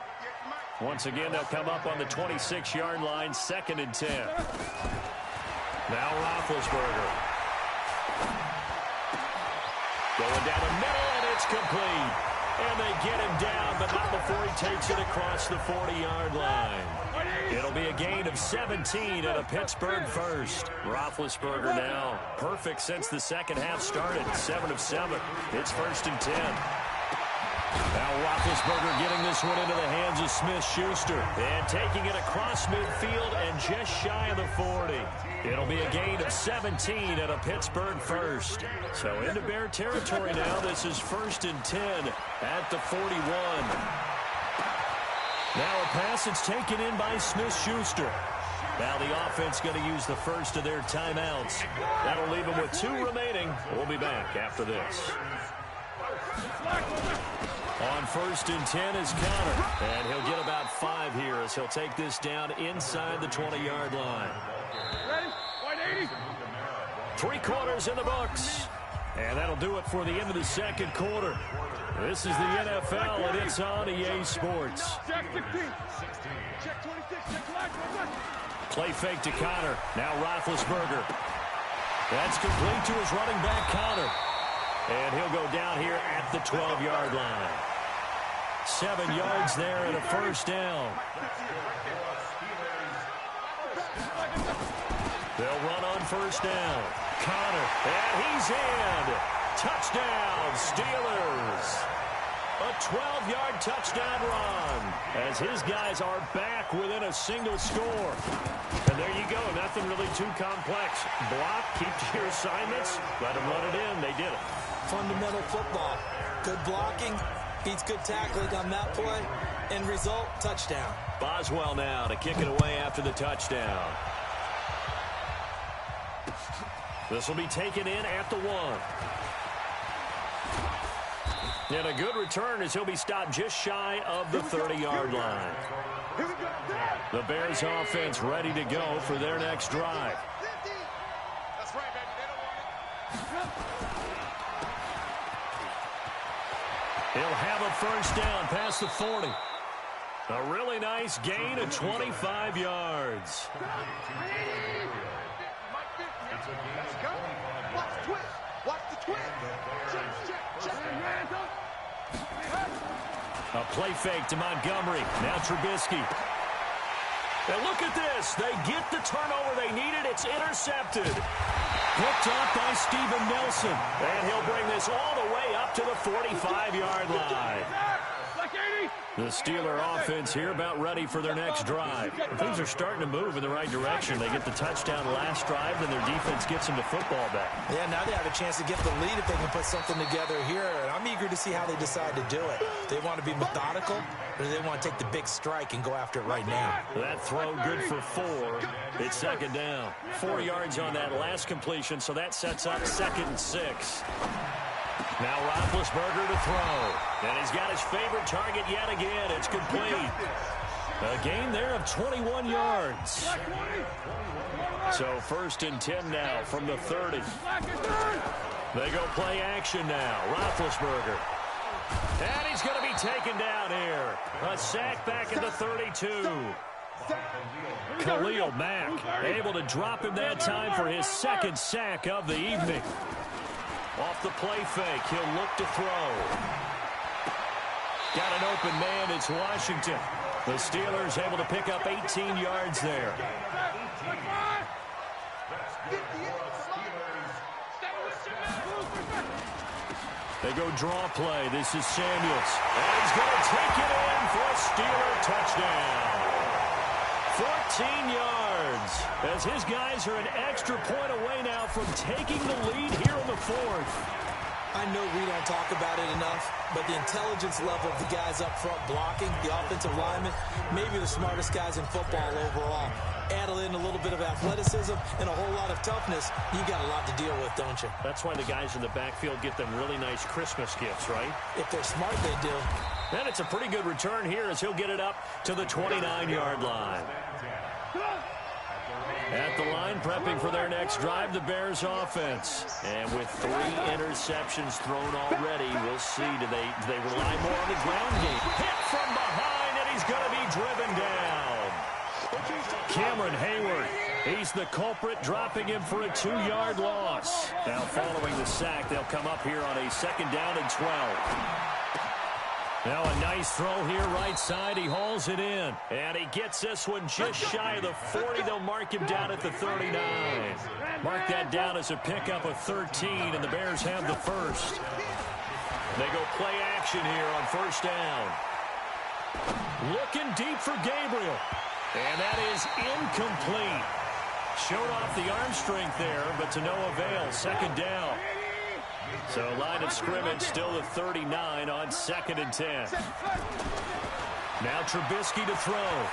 Once again, they'll come up on the 26-yard line, 2nd and 10. Now Roethlisberger. Going down the middle, and it's complete. And they get him down, but not before he takes it across the 40-yard line. It'll be a gain of 17 and a Pittsburgh first. Roethlisberger now perfect since the second half started. 7 of 7. It's 1st and 10. Now Roethlisberger getting this one into the hands of Smith-Schuster. And taking it across midfield and just shy of the 40. It'll be a gain of 17 and a Pittsburgh first. So into Bear territory now. This is 1st and 10 at the 41. Now a pass that's taken in by Smith-Schuster. Now the offense going to use the first of their timeouts. That'll leave them with 2 remaining. We'll be back after this. On 1st and 10 is Connor. And he'll get about 5 here as he'll take this down inside the 20-yard line. Ready? 180. 3 quarters in the books. And that'll do it for the end of the 2nd quarter. This is the NFL, and it's on EA Sports. Check 16. Check 26. Check flag. Play fake to Connor. Now Roethlisberger. That's complete to his running back, Connor. And he'll go down here at the 12-yard line. 7 yards there and a first down. They'll run on first down. Connor, and he's in. Touchdown, Steelers. A 12-yard touchdown run as his guys are back within a single score. And there you go, nothing really too complex. Block, keep to your assignments, let them run it in. They did it. Fundamental football. Good blocking beats good tackling on that play. End result, touchdown. Boswell now to kick it away after the touchdown. This will be taken in at the 1. And a good return as he'll be stopped just shy of the 30-yard line. The Bears offense ready to go for their next drive. That's right, baby. They don't want it. He'll have a first down past the 40. A really nice gain of 25 yards. Let's go. Watch the twist. Watch the twist. Check. A play fake to Montgomery. Now Trubisky. And look at this. They get the turnover they needed. It's intercepted. Picked off by Steven Nelson. And he'll bring this all the way up to the 45-yard line. The Steeler offense here about ready for their next drive. Things are starting to move in the right direction. They get the touchdown last drive, and their defense gets them the football back. Yeah, now they have a chance to get the lead if they can put something together here. And I'm eager to see how they decide to do it. They want to be methodical, or do they want to take the big strike and go after it right now? That throw good for 4. It's second down. 4 yards on that last completion, so that sets up 2nd and 6. Now Roethlisberger to throw. And he's got his favorite target yet again. It's complete. A gain there of 21 yards. So 1st and 10 now from the 30. They go play action now. Roethlisberger. And he's going to be taken down here. A sack back at the 32. Khalil Mack able to drop him that time for his 2nd sack of the evening. Off the play fake, he'll look to throw. Got an open man, it's Washington. The Steelers able to pick up 18 yards there. They go draw play. This is Samuels. And he's going to take it in for a Steeler touchdown. 14 yards, as his guys are an extra point away now from taking the lead here in the 4th. I know we don't talk about it enough, but the intelligence level of the guys up front blocking, the offensive linemen, maybe the smartest guys in football overall. Add in a little bit of athleticism and a whole lot of toughness, you got a lot to deal with, don't you? That's why the guys in the backfield get them really nice Christmas gifts, right? If they're smart, they do. And it's a pretty good return here as he'll get it up to the 29-yard line. At the line, prepping for their next drive, the Bears offense. And with 3 interceptions thrown already, we'll see. Do they rely more on the ground game? Hit from behind, and he's going to be driven down. Cameron Hayward, he's the culprit, dropping him for a 2-yard loss. Now following the sack, they'll come up here on a 2nd down and 12. Now a nice throw here right side. He hauls it in. And he gets this one just shy of the 40. They'll mark him down at the 39. Mark that down as a pickup of 13, and the Bears have the 1st. They go play action here on 1st down. Looking deep for Gabriel. And that is incomplete. Showed off the arm strength there, but to no avail. 2nd down. So line of scrimmage still the 39 on 2nd and 10. Now Trubisky to throw.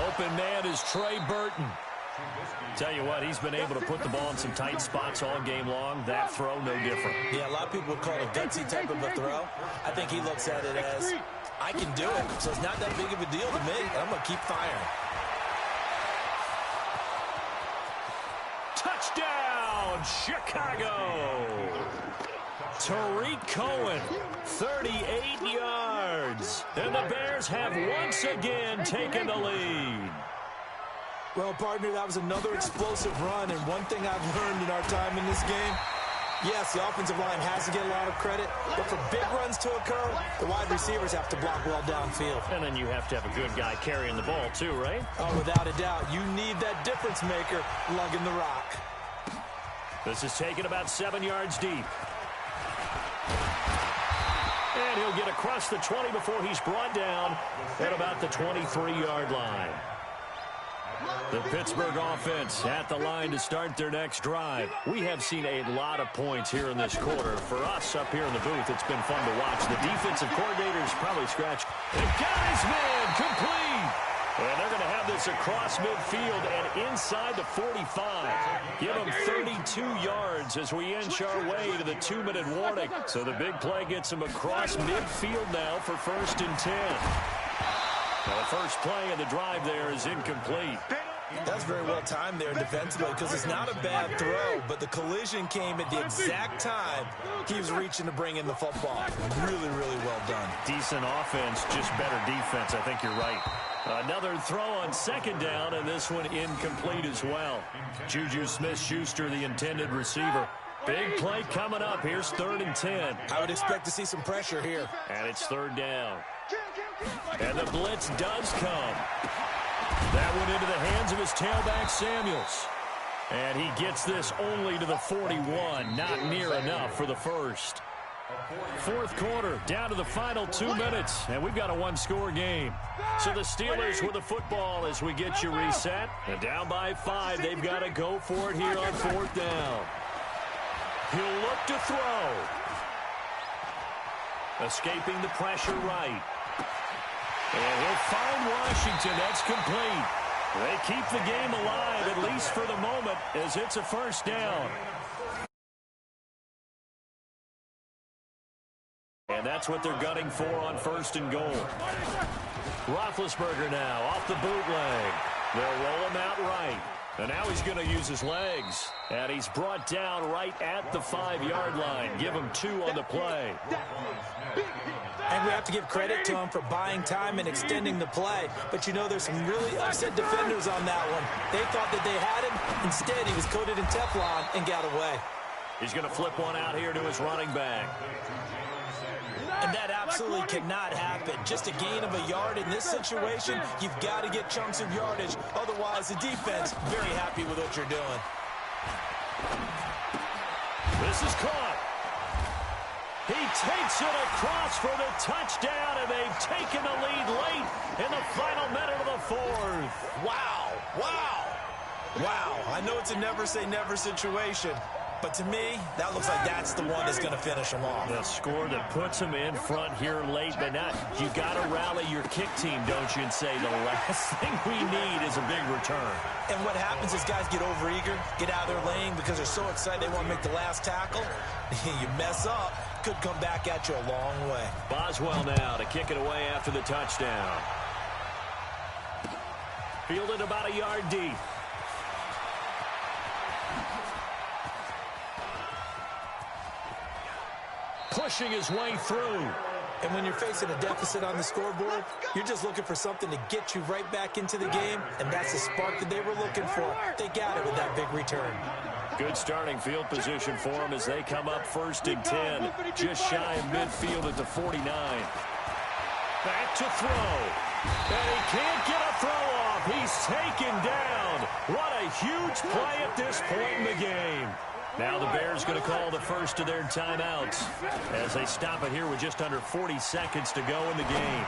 Open man is Trey Burton. Tell you what, he's been able to put the ball in some tight spots all game long. That throw, no different. Yeah, a lot of people would call it a gutsy type of a throw. I think he looks at it as, I can do it, so it's not that big of a deal to me. I'm going to keep firing. Touchdown, Chicago! Tariq Cohen, 38 yards. And the Bears have once again taken the lead. Well, partner, that was another explosive run, and one thing I've learned in our time in this game, yes, the offensive line has to get a lot of credit, but for big runs to occur, the wide receivers have to block well downfield. And then you have to have a good guy carrying the ball too, right? Oh, without a doubt. You need that difference maker lugging the rock. This is taken about 7 yards deep. And he'll get across the 20 before he's brought down at about the 23-yard line. The Pittsburgh offense at the line to start their next drive. We have seen a lot of points here in this quarter. For us up here in the booth, it's been fun to watch. The defensive coordinators probably scratched. They've got his man complete. And they're going to have this across midfield and inside the 45. Give them 32 yards as we inch our way to the 2-minute warning. So the big play gets them across midfield now for 1st and 10. Now the first play of the drive there is incomplete. That's very well timed there defensively because it's not a bad throw, but the collision came at the exact time he was reaching to bring in the football. Really, really well done. Decent offense, just better defense. I think you're right. Another throw on 2nd down, and this one incomplete as well. Juju Smith-Schuster, the intended receiver. Big play coming up. Here's 3rd and 10. I would expect to see some pressure here. And it's 3rd down. And the blitz does come. That went into the hands of his tailback, Samuels. And he gets this only to the 41. Not near enough for the first. Fourth quarter, down to the final 2 minutes, and we've got a one-score game. So the Steelers with the football as we get you reset. And down by 5, they've got to go for it here on fourth down. He'll look to throw. Escaping the pressure right. And he'll find Washington. That's complete. They keep the game alive, at least for the moment, as it's a first down. And that's what they're gunning for on first and goal. Roethlisberger now off the bootleg. They'll roll him out right. And now he's going to use his legs. And he's brought down right at the 5-yard line. Give him 2 on the play. And we have to give credit to him for buying time and extending the play. But, you know, there's some really upset defenders on that one. They thought that they had him. Instead, he was coated in Teflon and got away. He's going to flip one out here to his running back. And that absolutely cannot happen. Just a gain of a yard in this situation, you've got to get chunks of yardage. Otherwise, the defense, very happy with what you're doing. This is caught. He takes it across for the touchdown, and they've taken the lead late in the final minute of the fourth. Wow, wow, wow. I know it's a never-say-never situation, but to me, that looks like that's the one that's going to finish them off. The score that puts them in front here late, but not. You got to rally your kick team, don't you, and say the last thing we need is a big return. And what happens is guys get overeager, get out of their lane because they're so excited they want to make the last tackle. You mess up, could come back at you a long way. Boswell now to kick it away after the touchdown. Fielded about a yard deep. Pushing his way through. And when you're facing a deficit on the scoreboard, you're just looking for something to get you right back into the game, and that's the spark that they were looking for. They got it with that big return. Good starting field position for them as they come up first and 10. Just shy of midfield at the 49. Back to throw. And he can't get a throw off. He's taken down. What a huge play at this point in the game. Now the Bears going to call the first of their timeouts as they stop it here with just under 40 seconds to go in the game.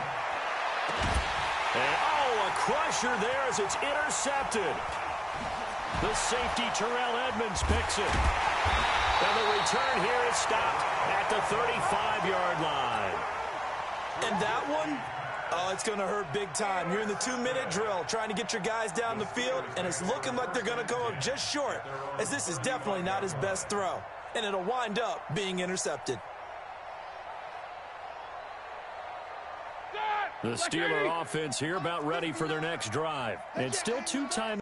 And, oh, a crusher there as it's intercepted. The safety, Terrell Edmonds, picks it. And the return here is stopped at the 35-yard line. And that one, oh, it's going to hurt big time. You're in the 2-minute drill trying to get your guys down the field, and it's looking like they're going to come up just short, as this is definitely not his best throw, and it'll wind up being intercepted. The Steeler offense here about ready for their next drive. And still 2 times.